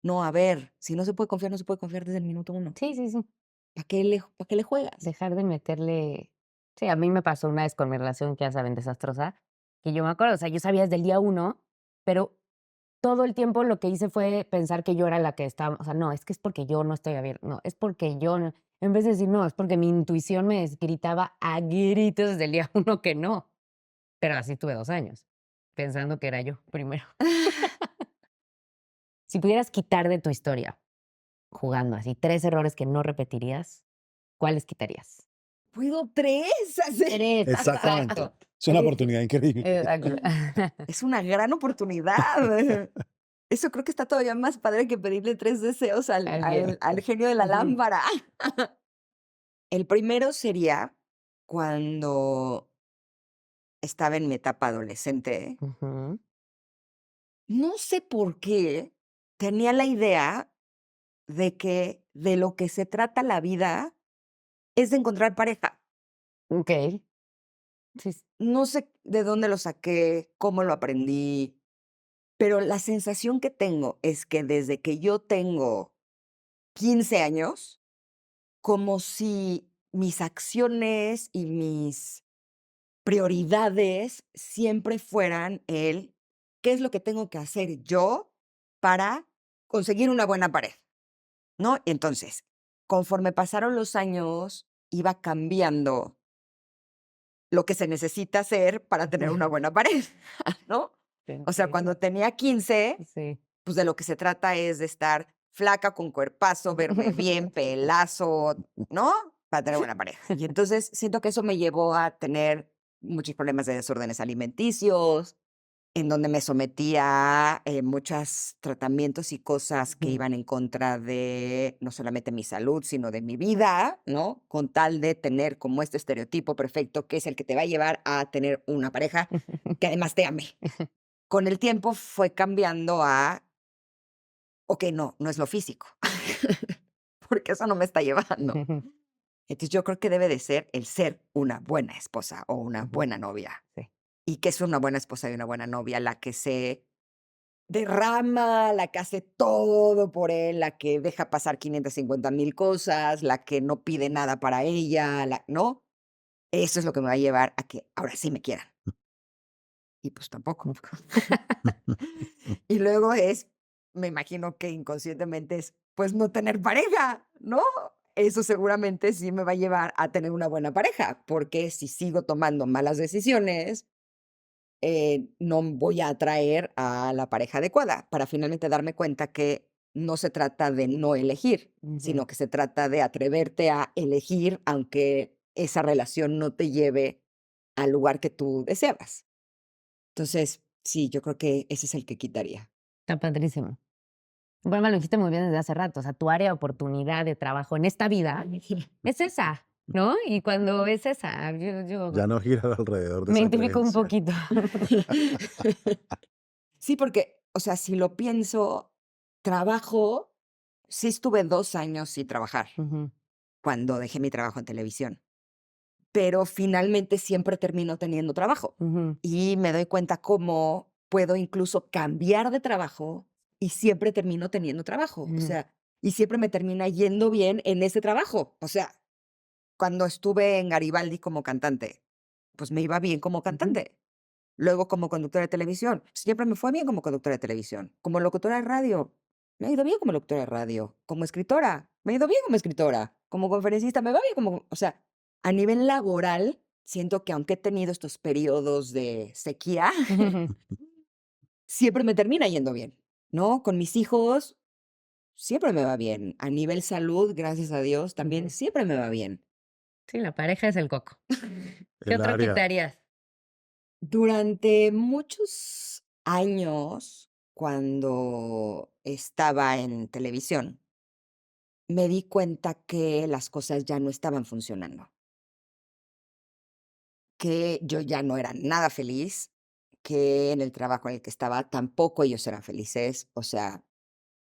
no, a ver, si no se puede confiar, no se puede confiar desde el minuto 1. Sí, sí, sí. ¿Para qué le juegas? Dejar de meterle. Sí, a mí me pasó una vez con mi relación, que ya saben, desastrosa, que yo me acuerdo, o sea, yo sabía desde el día 1, pero todo el tiempo lo que hice fue pensar que yo era la que estaba, o sea, no, es que es porque yo no estoy abierta, no, es porque yo no, en vez de decir, no, es porque mi intuición me gritaba a gritos desde el día 1 que no, pero así tuve 2 años, pensando que era yo primero. Si pudieras quitar de tu historia, jugando así, 3 errores que no repetirías, ¿cuáles quitarías? Puedo 3 hacer. 3, Exactamente. exacto. Es una oportunidad increíble. Exacto. Es una gran oportunidad. Eso creo que está todavía más padre que pedirle 3 deseos al, Al al, genio. al genio de la Ujú. lámpara. El primero sería cuando estaba en mi etapa adolescente. Ujú. No sé por qué tenía la idea de que de lo que se trata la vida es de encontrar pareja. Okey. Sí, No sé de dónde lo saqué, cómo lo aprendí, pero la sensación que tengo es que desde que yo tengo 15 años, como si mis acciones y mis prioridades siempre fueran el qué es lo que tengo que hacer yo para conseguir una buena pareja, ¿no? Y entonces, conforme pasaron los años, iba cambiando lo que se necesita hacer para tener una buena pareja, ¿no? te O sea, entiendo. cuando tenía 15, Sí. pues de lo que se trata es de estar flaca, con cuerpazo, verme bien, pelazo, ¿no? Para tener buena pareja. Y entonces siento que eso me llevó a tener muchos problemas de desórdenes alimenticios, en donde me sometí a muchos tratamientos y cosas que Ujú. iban en contra de no solamente mi salud, sino de mi vida, ¿no? Con tal de tener como este estereotipo perfecto que es el que te va a llevar a tener una pareja que además te ame. Con el tiempo fue cambiando a, ok, no, no es lo físico, porque eso no me está llevando. Entonces yo creo que debe de ser el ser una buena esposa o una Ujú. buena novia. Sí. Y que es una buena esposa y una buena novia la que se derrama, la que hace todo por él, la que deja pasar 550,000 cosas, la que no pide nada para ella, ¿no? Eso es lo que me va a llevar a que ahora sí me quieran. Y pues tampoco. Y luego me imagino que inconscientemente es, pues no tener pareja, ¿no? Eso seguramente sí me va a llevar a tener una buena pareja, porque si sigo tomando malas decisiones, no voy a atraer a la pareja adecuada, para finalmente darme cuenta que no se trata de no elegir, Ujú. sino que se trata de atreverte a elegir, aunque esa relación no te lleve al lugar que tú deseabas. Entonces, sí, yo creo que ese es el que quitaría. Está padrísimo. Bueno, me lo dijiste muy bien desde hace rato, o sea, tu área de oportunidad de trabajo en esta vida es esa, ¿no? Y cuando es esa, yo Ya no gira alrededor de me esa identifico un creencia. poquito. Sí, porque, o sea, si lo pienso, trabajo, sí estuve 2 años sin trabajar Ujú, cuando dejé mi trabajo en televisión. Pero finalmente siempre termino teniendo trabajo. ujú, Y me doy cuenta cómo puedo incluso cambiar de trabajo y siempre termino teniendo trabajo. O ujú, sea, y siempre me termina yendo bien en ese trabajo. O sea, cuando estuve en Garibaldi como cantante, pues me iba bien como ujú, cantante. Luego como conductora de televisión, siempre me fue bien como conductora de televisión. Como locutora de radio, me ha ido bien como locutora de radio. Como escritora, me ha ido bien como escritora. Como conferencista, me va bien como, o sea, a nivel laboral, siento que aunque he tenido estos periodos de sequía, ujú. siempre me termina yendo bien, ¿no? Con mis hijos, siempre me va bien. A nivel salud, gracias a Dios, también Ujú. siempre me va bien. Sí, la pareja es el coco. ¿Qué El otro área, quitarías? Durante muchos años, cuando estaba en televisión, me di cuenta que las cosas ya no estaban funcionando, que yo ya no era nada feliz, que en el trabajo en el que estaba tampoco ellos eran felices, o sea,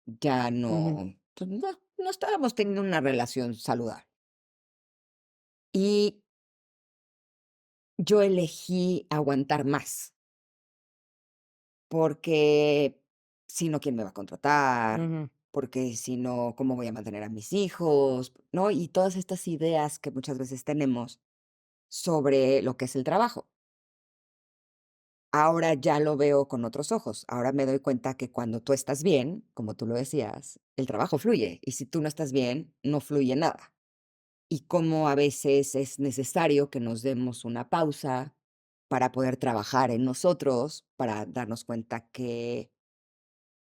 ya Ujú, no, pues no estábamos teniendo una relación saludable. Y yo elegí aguantar más, porque si no, ¿quién me va a contratar? ujú, Porque si no, ¿cómo voy a mantener a mis hijos? ¿No? Y todas estas ideas que muchas veces tenemos sobre lo que es el trabajo. Ahora ya lo veo con otros ojos. Ahora me doy cuenta que cuando tú estás bien, como tú lo decías, el trabajo fluye. Y si tú no estás bien, no fluye nada. Y cómo a veces es necesario que nos demos una pausa para poder trabajar en nosotros, para darnos cuenta que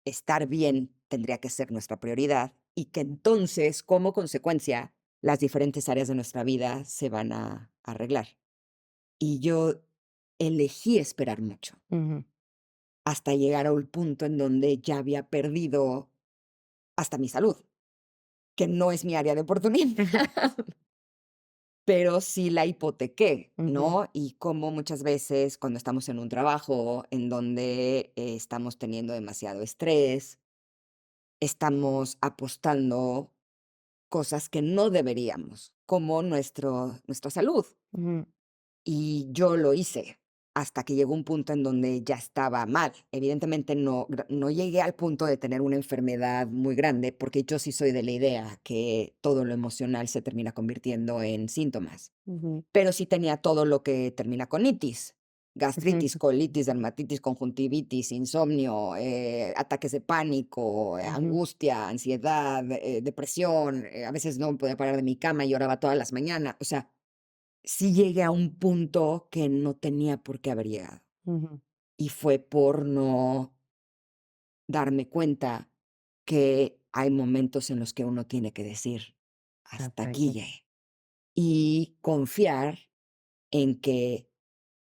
estar bien tendría que ser nuestra prioridad y que entonces, como consecuencia, las diferentes áreas de nuestra vida se van a arreglar. Y yo elegí esperar mucho ujú. hasta llegar a un punto en donde ya había perdido hasta mi salud, que no es mi área de oportunidad, pero sí la hipotequé, Ujú, ¿no? Y como muchas veces cuando estamos en un trabajo en donde estamos teniendo demasiado estrés, estamos apostando cosas que no deberíamos, como nuestra salud. ujú. Y yo lo hice hasta que llegó un punto en donde ya estaba mal. Evidentemente no llegué al punto de tener una enfermedad muy grande, porque yo sí soy de la idea que todo lo emocional se termina convirtiendo en síntomas. Ujú, Pero sí tenía todo lo que termina con itis. Gastritis, ujú, colitis, dermatitis, conjuntivitis, insomnio, ataques de pánico, ujú, angustia, ansiedad, depresión. A veces no me podía parar de mi cama y lloraba todas las mañanas. O sea, sí llegué a un punto que no tenía por qué haber llegado. ujú. Y fue por no darme cuenta que hay momentos en los que uno tiene que decir, hasta Hasta aquí aquí. llegué. Y confiar en que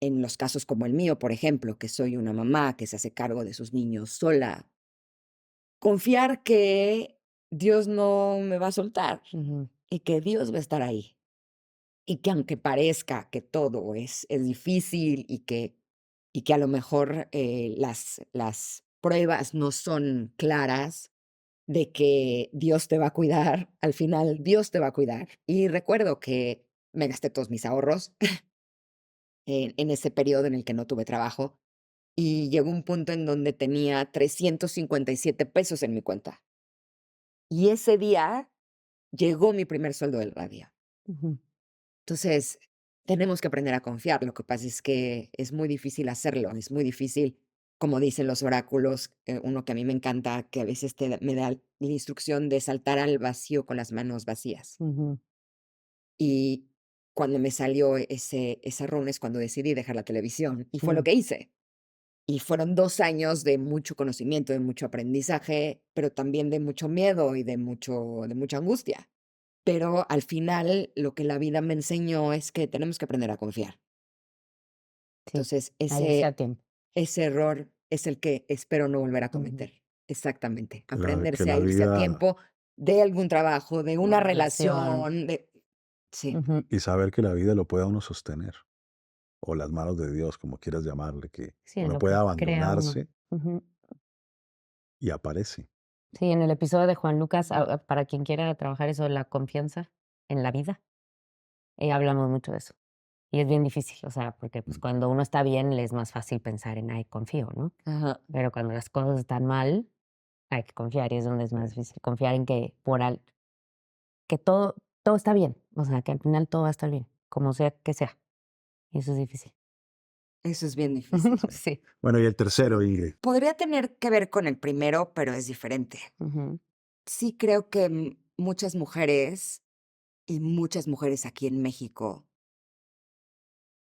en los casos como el mío, por ejemplo, que soy una mamá que se hace cargo de sus niños sola, confiar que Dios no me va a soltar Ujú. y que Dios va a estar ahí. Y que aunque parezca que todo es difícil y que a lo mejor las pruebas no son claras, de que Dios te va a cuidar, al final Dios te va a cuidar. Y recuerdo que me gasté todos mis ahorros en ese periodo en el que no tuve trabajo y llegó un punto en donde tenía 357 pesos en mi cuenta. Y ese día llegó mi primer sueldo del radio. Ujú. Entonces, tenemos que aprender a confiar. Lo que pasa es que es muy difícil hacerlo, es muy difícil, como dicen los oráculos, uno que a mí me encanta, que a veces me da la instrucción de saltar al vacío con las manos vacías. Ujú. Y cuando me salió ese run es cuando decidí dejar la televisión y fue lo Mm. que hice. Y fueron 2 años de mucho conocimiento, de mucho aprendizaje, pero también de mucho miedo y de mucha angustia. Pero al final, lo que la vida me enseñó es que tenemos que aprender a confiar. Sí, Entonces, ahí sea tiempo. ese error es el que espero no volver a Ujú. cometer. Exactamente. Que Aprenderse la a irse a vida tiempo de algún trabajo, de una Una relación. relación, de sí, Ujú. y saber que la vida lo pueda uno sostener, o las manos de Dios, como quieras llamarle, que Sí, en uno lo puede que crea uno. abandonarse Ujú. y aparece. Sí, en el episodio de Juan Lucas, para quien quiera trabajar eso, la confianza en la vida, hablamos mucho de eso. Y es bien difícil, o sea, porque pues Mm. cuando uno está bien le es más fácil pensar en, ay, confío, ¿no? ajá, Pero cuando las cosas están mal, hay que confiar y es donde es más Sí. difícil. Confiar en que que todo está bien, o sea, que al final todo va a estar bien, como sea que sea. Y eso es difícil. eso es bien difícil. Sí. Bueno, y el tercero, Ingrid. Podría tener que ver con el primero, pero es diferente. Ujú. Sí creo que muchas mujeres, y muchas mujeres aquí en México,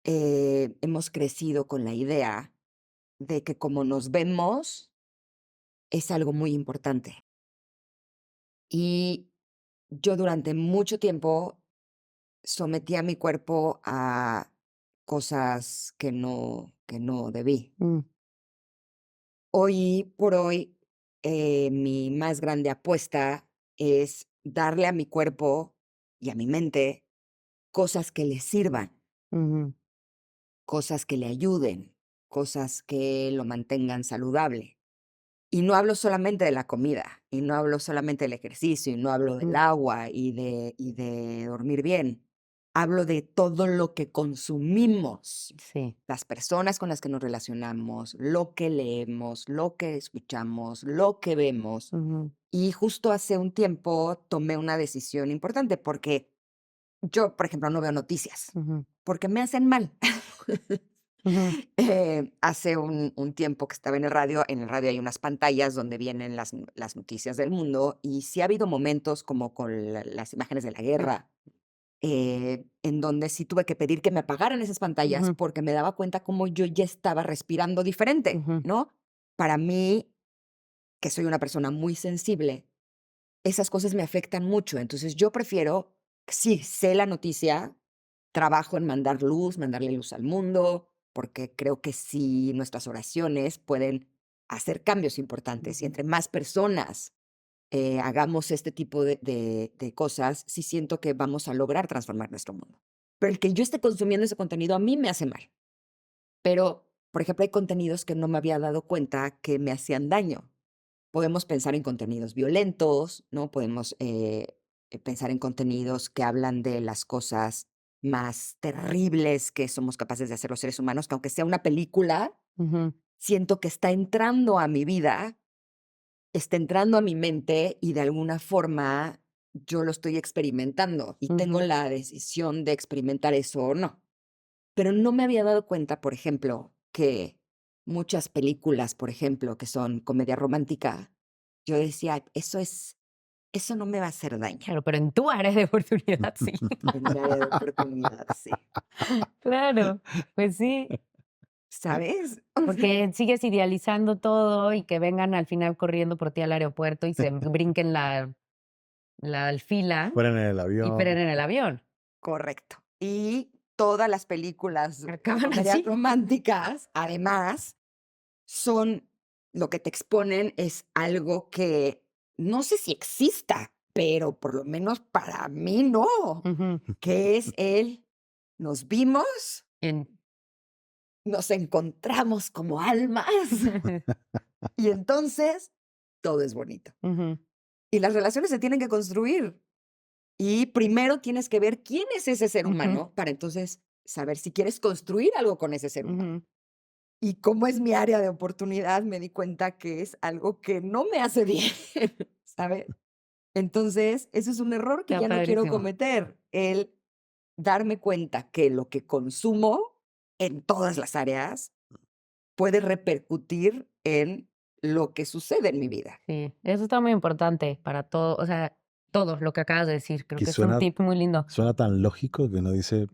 hemos crecido con la idea de que como nos vemos es algo muy importante. Y yo durante mucho tiempo sometí a mi cuerpo a cosas que no debí. Mm. Hoy por hoy, mi más grande apuesta es darle a mi cuerpo y a mi mente cosas que le sirvan, Ujú. cosas que le ayuden, cosas que lo mantengan saludable. Y no hablo solamente de la comida, y no hablo solamente del ejercicio, y no hablo del Mm. agua y de dormir bien. Hablo de todo lo que consumimos, Sí. las personas con las que nos relacionamos, lo que leemos, lo que escuchamos, lo que vemos. Ujú. Y justo hace un tiempo tomé una decisión importante porque yo, por ejemplo, no veo noticias Ujú. porque me hacen mal. Ujú. Hace un tiempo que estaba en el radio hay unas pantallas donde vienen las noticias del mundo y sí ha habido momentos como con las imágenes de la guerra, en donde sí tuve que pedir que me apagaran esas pantallas Ujú. porque me daba cuenta cómo yo ya estaba respirando diferente, Ujú. ¿no? Para mí, que soy una persona muy sensible, esas cosas me afectan mucho. Entonces yo prefiero, sí, sé la noticia, trabajo en mandarle luz al mundo, porque creo que sí, nuestras oraciones pueden hacer cambios importantes. Y Ujú. entre más personas hagamos este tipo de cosas, sí siento que vamos a lograr transformar nuestro mundo. Pero el que yo esté consumiendo ese contenido a mí me hace mal. Pero, por ejemplo, hay contenidos que no me había dado cuenta que me hacían daño. Podemos pensar en contenidos violentos, ¿no? Podemos pensar en contenidos que hablan de las cosas más terribles que somos capaces de hacer los seres humanos, que aunque sea una película, Ujú. siento que está entrando a mi vida, está entrando a mi mente y de alguna forma yo lo estoy experimentando y tengo Ujú. la decisión de experimentar eso o no. Pero no me había dado cuenta, por ejemplo, que muchas películas, por ejemplo, que son comedia romántica, yo decía, eso no me va a hacer daño Claro, pero en tu área de oportunidad sí. en mi área de oportunidad, sí. Claro, pues sí, ¿Sabes? porque sigues idealizando todo y que vengan al final corriendo por ti al aeropuerto y se brinquen la fila Fueran en el y avión. frenen el avión. Correcto. Y todas las películas Acaban comedias así. románticas, además, son lo que te exponen es algo que no sé si exista, pero por lo menos para mí no, Ujú. que es el nos vimos, En- nos encontramos como almas y entonces todo es bonito. Ujú, Y las relaciones se tienen que construir. Y primero tienes que ver quién es ese ser Ujú. humano para entonces saber si quieres construir algo con ese ser humano. ujú. Y como es mi área de oportunidad, me di cuenta que es algo que no me hace bien, ¿sabes? Entonces, eso es un error que Está ya no quiero padrísimo. cometer, el darme cuenta que lo que consumo en todas las áreas puede repercutir en lo que sucede en mi vida. Sí, eso está muy importante para todo, o sea, todo lo que acabas de decir. Creo Y que es un suena, tip muy lindo. suena tan lógico que uno dice,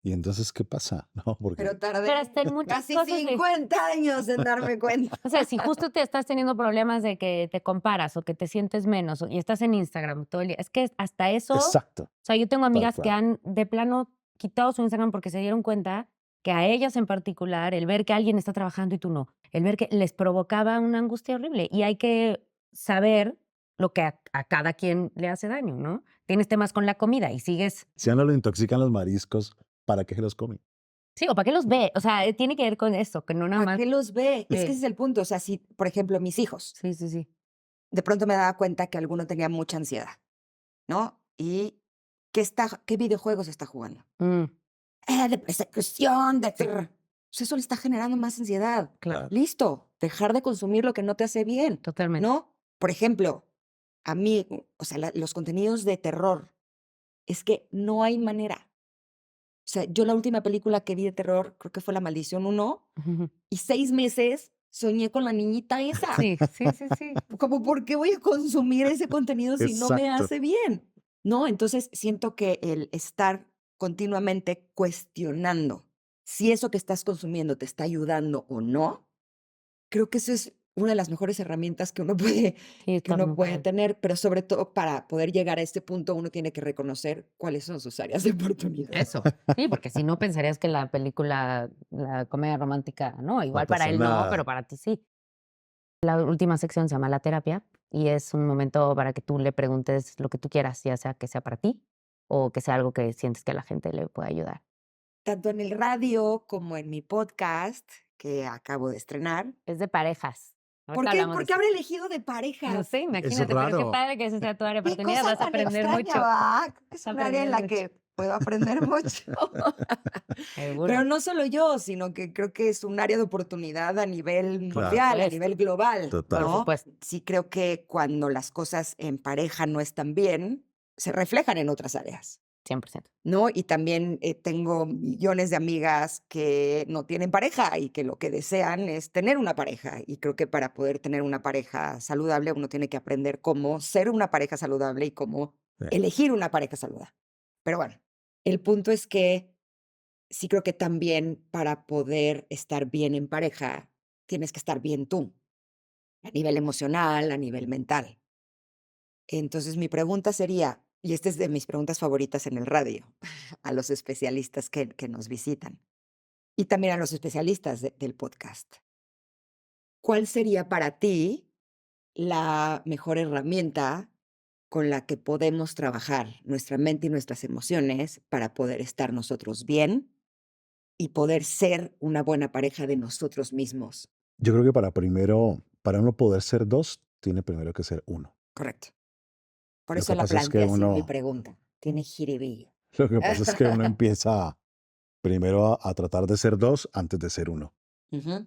¿y entonces qué pasa? No, Pero porque tardé hasta en muchas casi cosas de 50 años en darme cuenta. o sea, si justo te estás teniendo problemas de que te comparas o que te sientes menos y estás en Instagram todo el día, es que hasta eso, o exacto, sea, yo tengo tal amigas que cual. han de plano quitado su Instagram porque se dieron cuenta que a ellas en particular, el ver que alguien está trabajando y tú no, el ver que les provocaba una angustia horrible y hay que saber lo que a cada quien le hace daño, ¿no? Tienes temas con la comida y sigues, Si a uno lo intoxican los mariscos, ¿para qué se los come? sí, o para qué los ve, o sea, tiene que ver con eso, que no nada ¿Para más, qué los ve? Es que ese sí, es el punto. O sea, si, por ejemplo, mis hijos, sí, sí, sí. de pronto me daba cuenta que alguno tenía mucha ansiedad, ¿no? Y ¿qué videojuegos está jugando? Mm, De persecución, de... Pues eso le está generando más ansiedad. claro, Claro. Listo, dejar de consumir lo que no te hace bien, totalmente. ¿no? Por ejemplo, a mí, o sea, los contenidos de terror, es que no hay manera. O sea, yo la última película que vi de terror, creo que fue La Maldición 1, Ujú. y 6 meses soñé con la niñita esa. Sí, sí, sí, sí. Como, ¿por qué voy a consumir ese contenido si no me Exacto. hace bien? ¿No? Entonces, siento que el estar continuamente cuestionando si eso que estás consumiendo te está ayudando o no, creo que eso es una de las mejores herramientas que uno puede Sí, está muy padre. tener, pero sobre todo para poder llegar a este punto, uno tiene que reconocer cuáles son sus áreas de oportunidad. Eso. Sí, porque si no pensarías que la película, la comedia romántica, no, No igual para pasa él no, nada. pero para ti sí. La última sección se llama La terapia y es un momento para que tú le preguntes lo que tú quieras, ya sea que sea para ti o que sea algo que sientes que a la gente le puede ayudar. Tanto en el radio como en mi podcast que acabo de estrenar. Es de parejas. ¿Por Ahorita qué? hablamos ¿Por de qué eso. habré elegido de No parejas? sé, Eso es imagínate, pero qué raro. padre que esa sea tu área de Qué oportunidad, cosa vas a tan aprender extraña, mucho. ¿va? Es Vas a un área en la aprender mucho. que puedo aprender mucho. Seguro. Pero no solo yo, sino que creo que es un área de oportunidad a nivel Claro. mundial, a Supuesto. nivel global, Total. Por ¿no? supuesto. Sí creo que cuando las cosas en pareja no están bien, se reflejan en otras áreas, 100%. ¿no? Y también tengo millones de amigas que no tienen pareja y que lo que desean es tener una pareja. Y creo que para poder tener una pareja saludable, uno tiene que aprender cómo ser una pareja saludable y cómo Sí. elegir una pareja saludable. Pero bueno, el punto es que sí creo que también para poder estar bien en pareja, tienes que estar bien tú, a nivel emocional, a nivel mental. Entonces, mi pregunta sería, y esta es de mis preguntas favoritas en el radio, a los especialistas que nos visitan y también a los especialistas del podcast. ¿Cuál sería para ti la mejor herramienta con la que podemos trabajar nuestra mente y nuestras emociones para poder estar nosotros bien y poder ser una buena pareja de nosotros mismos? Yo creo que para uno poder ser dos, tiene primero que ser uno. Correcto. Por Lo eso que la pasa es que planteé así, mi uno, pregunta. Tiene jiribilla. lo que pasa es que uno empieza primero a tratar de ser dos antes de ser uno. Ujú.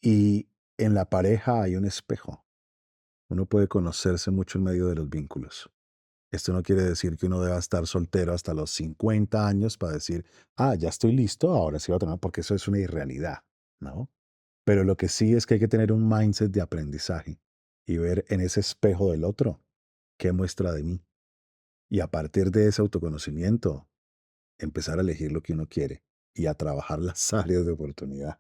Y en la pareja hay un espejo. Uno puede conocerse mucho en medio de los vínculos. Esto no quiere decir que uno deba estar soltero hasta los 50 años para decir, ya estoy listo, ahora sí voy a tener, porque eso es una irrealidad, ¿no? Pero lo que sí es que hay que tener un mindset de aprendizaje y ver en ese espejo del otro qué muestra de mí. Y a partir de ese autoconocimiento, empezar a elegir lo que uno quiere y a trabajar las áreas de oportunidad.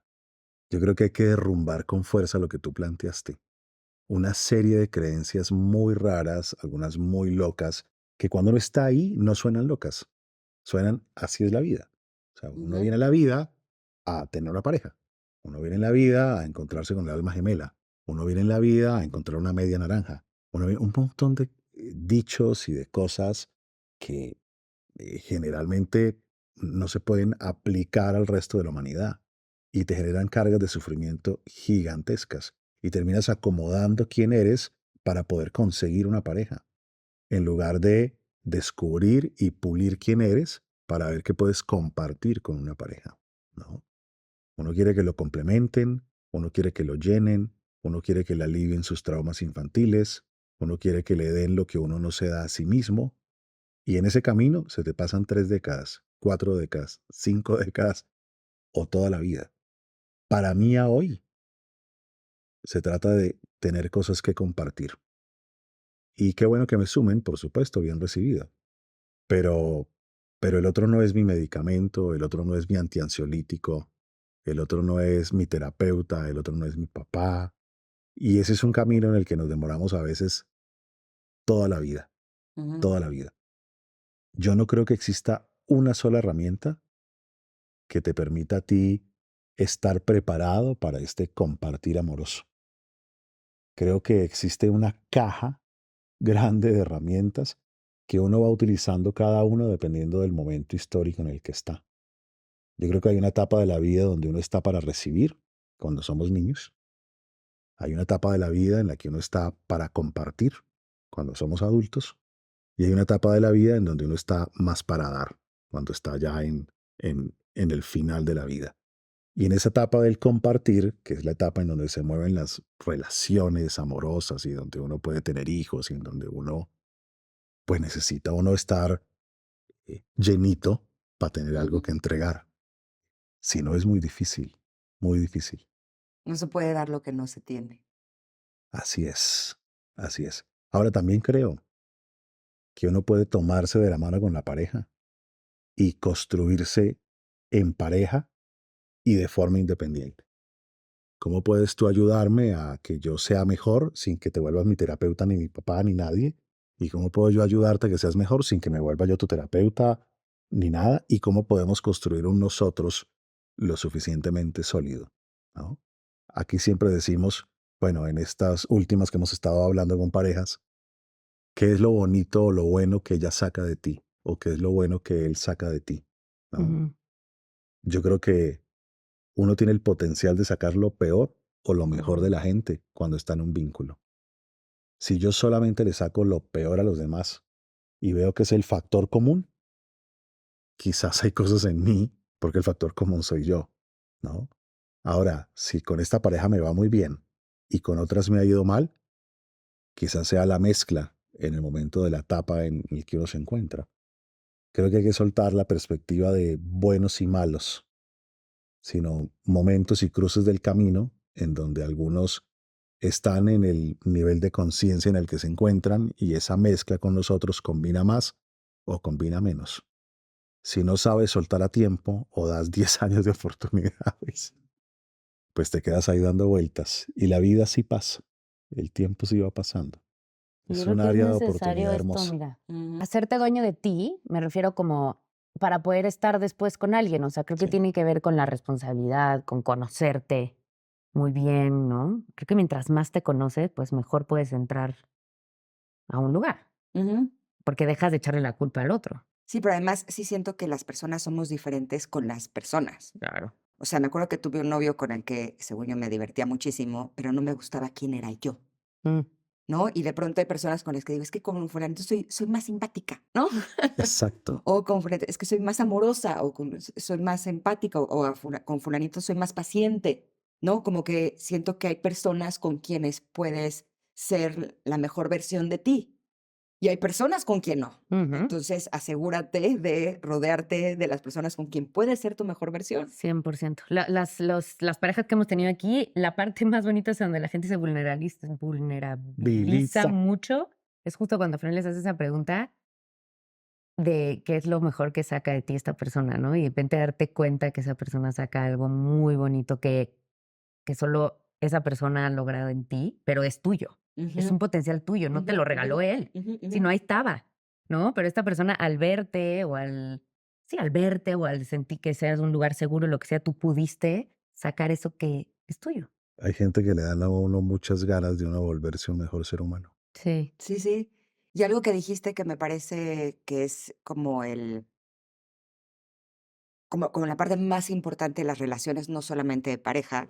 Yo creo que hay que derrumbar con fuerza lo que tú planteaste. Una serie de creencias muy raras, algunas muy locas, que cuando uno está ahí no suenan locas. suenan así es la vida. O sea, uno Ujú. viene a la vida a tener una pareja. Uno viene en la vida a encontrarse con el alma gemela. Uno viene en la vida a encontrar una media naranja. Un montón de dichos y de cosas que generalmente no se pueden aplicar al resto de la humanidad y te generan cargas de sufrimiento gigantescas y terminas acomodando quién eres para poder conseguir una pareja, en lugar de descubrir y pulir quién eres para ver qué puedes compartir con una pareja, ¿no? Uno quiere que lo complementen, uno quiere que lo llenen, uno quiere que le alivien sus traumas infantiles, uno quiere que le den lo que uno no se da a sí mismo, y en ese camino se te pasan 3 décadas, 4 décadas, 5 décadas o toda la vida. Para mí a hoy se trata de tener cosas que compartir. Y qué bueno que me sumen, por supuesto, bien recibido. Pero, pero el otro no es mi medicamento, el otro no es mi antiansiolítico, el otro no es mi terapeuta, el otro no es mi papá. Y ese es un camino en el que nos demoramos a veces toda la vida, Ujú. toda la vida. Yo no creo que exista una sola herramienta que te permita a ti estar preparado para este compartir amoroso. Creo que existe una caja grande de herramientas que uno va utilizando cada uno dependiendo del momento histórico en el que está. Yo creo que hay una etapa de la vida donde uno está para recibir, cuando somos niños. Hay una etapa de la vida en la que uno está para compartir, cuando somos adultos. Y hay una etapa de la vida en donde uno está más para dar, cuando está ya en el final de la vida. Y en esa etapa del compartir, que es la etapa en donde se mueven las relaciones amorosas y donde uno puede tener hijos y en donde uno pues necesita uno estar llenito para tener algo Ujú. que entregar. Si no es muy difícil, muy difícil. No se puede dar lo que no se tiene. Así es, así es. Ahora también creo que uno puede tomarse de la mano con la pareja y construirse en pareja y de forma independiente. ¿Cómo puedes tú ayudarme a que yo sea mejor sin que te vuelvas mi terapeuta, ni mi papá, ni nadie? ¿Y cómo puedo yo ayudarte a que seas mejor sin que me vuelva yo tu terapeuta, ni nada? ¿Y cómo podemos construir un nosotros lo suficientemente sólido? ¿No? Aquí siempre decimos, bueno, en estas últimas que hemos estado hablando con parejas, ¿qué es lo bonito o lo bueno que ella saca de ti? ¿O qué es lo bueno que él saca de ti? ¿No? Ujú. Yo creo que uno tiene el potencial de sacar lo peor o lo mejor de la gente cuando está en un vínculo. Si yo solamente le saco lo peor a los demás y veo que es el factor común, quizás hay cosas en mí porque el factor común soy yo, ¿no? Ahora, si con esta pareja me va muy bien y con otras me ha ido mal, quizás sea la mezcla en el momento de la etapa en el que uno se encuentra. Creo que hay que soltar la perspectiva de buenos y malos, sino momentos y cruces del camino en donde algunos están en el nivel de conciencia en el que se encuentran y esa mezcla con los otros combina más o combina menos. Si no sabes soltar a tiempo o das 10 años de oportunidades, pues te quedas ahí dando vueltas y la vida sí pasa, el tiempo sí va pasando. Y yo Es creo un que es área de necesario oportunidad esto, hermosa. mira, Ujú. hacerte dueño de ti, me refiero como para poder estar después con alguien, o sea, creo que Sí, tiene que ver con la responsabilidad, con conocerte muy bien, ¿no? Creo que mientras más te conoces, pues mejor puedes entrar a un lugar, Ujú. porque dejas de echarle la culpa al otro. Sí, pero además sí siento que las personas somos diferentes con las personas. Claro. O sea, me acuerdo que tuve un novio con el que, según yo, me divertía muchísimo, pero no me gustaba quién era yo, Mm. ¿no? Y de pronto hay personas con las que digo, es que con fulanito soy más simpática, ¿no? exacto. O con fulanito, es que soy más amorosa, o soy más empática, o con fulanito soy más paciente, ¿no? Como que siento que hay personas con quienes puedes ser la mejor versión de ti. Y hay personas con quien no. Ujú. Entonces, asegúrate de rodearte de las personas con quien puedes ser tu mejor versión. 100%. Las parejas que hemos tenido aquí, la parte más bonita es donde la gente se vulnerabiliza Biliza. mucho. Es justo cuando al final les haces esa pregunta de qué es lo mejor que saca de ti esta persona, ¿no? Y de repente darte cuenta que esa persona saca algo muy bonito que solo esa persona ha logrado en ti, pero es tuyo. Es un Ujú, potencial tuyo, no te ujú, lo ujú, regaló él, ujú, ujú. sino ahí estaba, ¿no? Pero esta persona al verte o al sí, al verte o al sentir que seas un lugar seguro, lo que sea, tú pudiste sacar eso que es tuyo. Hay gente que le dan a uno muchas ganas de uno volverse un mejor ser humano. Sí. Sí, sí. Y algo que dijiste que me parece que es como la parte más importante de las relaciones, no solamente de pareja,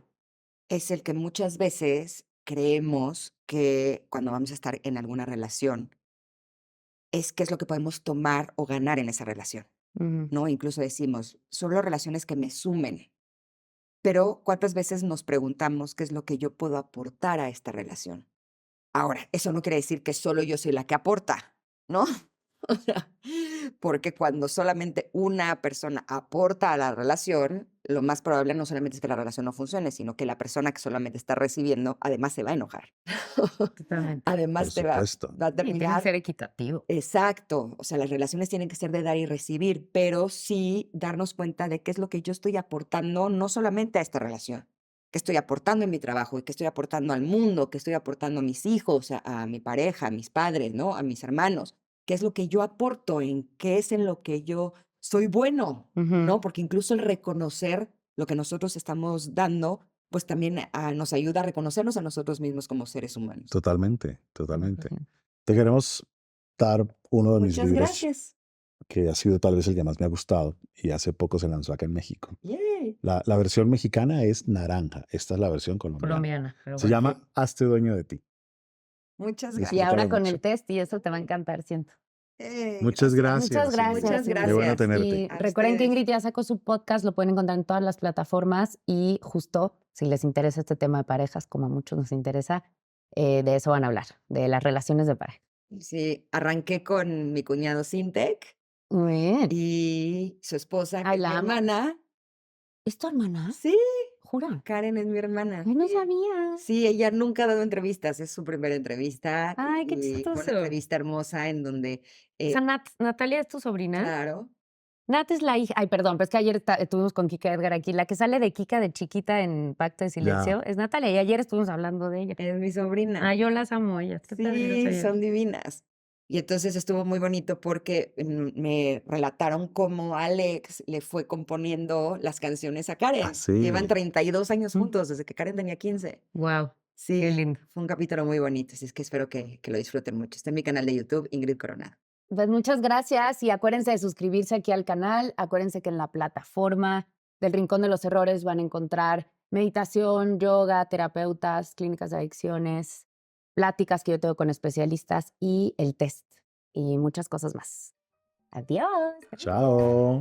es el que muchas veces creemos que cuando vamos a estar en alguna relación, es qué es lo que podemos tomar o ganar en esa relación, Ujú. ¿no? Incluso decimos, solo relaciones que me sumen. Pero ¿cuántas veces nos preguntamos qué es lo que yo puedo aportar a esta relación? Ahora, eso no quiere decir que solo yo soy la que aporta, ¿no? O sea, porque cuando solamente una persona aporta a la relación, lo más probable no solamente es que la relación no funcione, sino que la persona que solamente está recibiendo, además se va a enojar. Totalmente. Por Además supuesto. va a Y tiene que terminar. ser equitativo. Exacto. O sea, las relaciones tienen que ser de dar y recibir, pero sí darnos cuenta de qué es lo que yo estoy aportando, no solamente a esta relación, qué estoy aportando en mi trabajo, y qué estoy aportando al mundo, qué estoy aportando a mis hijos, a mi pareja, a mis padres, ¿no? A mis hermanos. ¿Qué es lo que yo aporto? ¿En qué es en lo que yo soy bueno? Ujú. ¿No? Porque incluso el reconocer lo que nosotros estamos dando, pues también nos ayuda a reconocernos a nosotros mismos como seres humanos. Totalmente, totalmente. 100%. Te queremos dar uno de mis Muchas libros gracias. que ha sido tal vez el que más me ha gustado y hace poco se lanzó acá en México. Yay. La versión mexicana es naranja, esta es la versión colombiana. Colombiana, pero Se bueno. llama Hazte dueño de ti. Muchas Y gracias. ahora Disfrútalo con mucho. el test y eso te va a encantar, siento. Muchas gracias. Muchas gracias. Muchas Ingrid. Qué bueno gracias. tenerte. Y A recuerden que ustedes. Ingrid ya sacó su podcast, lo pueden encontrar en todas las plataformas y justo si les interesa este tema de parejas, como a muchos nos interesa, de eso van a hablar, de las relaciones de pareja. Sí, arranqué con mi cuñado Sintec Muy bien. y su esposa, que Ay, es mi la amo. hermana. ¿Es tu hermana? Sí, ¿Jura? Karen es mi hermana. Ay, no Sí. sabía. Sí, ella nunca ha dado entrevistas, es su primera entrevista Ay, qué y fue una chistoso. entrevista hermosa en donde, O sea, Natalia es tu sobrina. claro, Nat es la hija. Ay, perdón, pero es que ayer estuvimos con Kika Edgar aquí. La que sale de Kika de chiquita en Pacto de Silencio es Natalia y ayer estuvimos hablando de ella. es mi sobrina. Ay, yo las amo ellas. Qué padre, no Sí, sabía. son divinas. Y entonces estuvo muy bonito porque me relataron cómo Alex le fue componiendo las canciones a Karen. Ah, sí. Llevan 32 años Mm. juntos, desde que Karen tenía 15. Wow. Sí, Qué lindo. fue un capítulo muy bonito, así es que espero que lo disfruten mucho. Está en mi canal de YouTube, Ingrid Coronado. Pues muchas gracias y acuérdense de suscribirse aquí al canal. Acuérdense que en la plataforma del Rincón de los Errores van a encontrar meditación, yoga, terapeutas, clínicas de adicciones, pláticas que yo tengo con especialistas y el test y muchas cosas más. Adiós. Chao.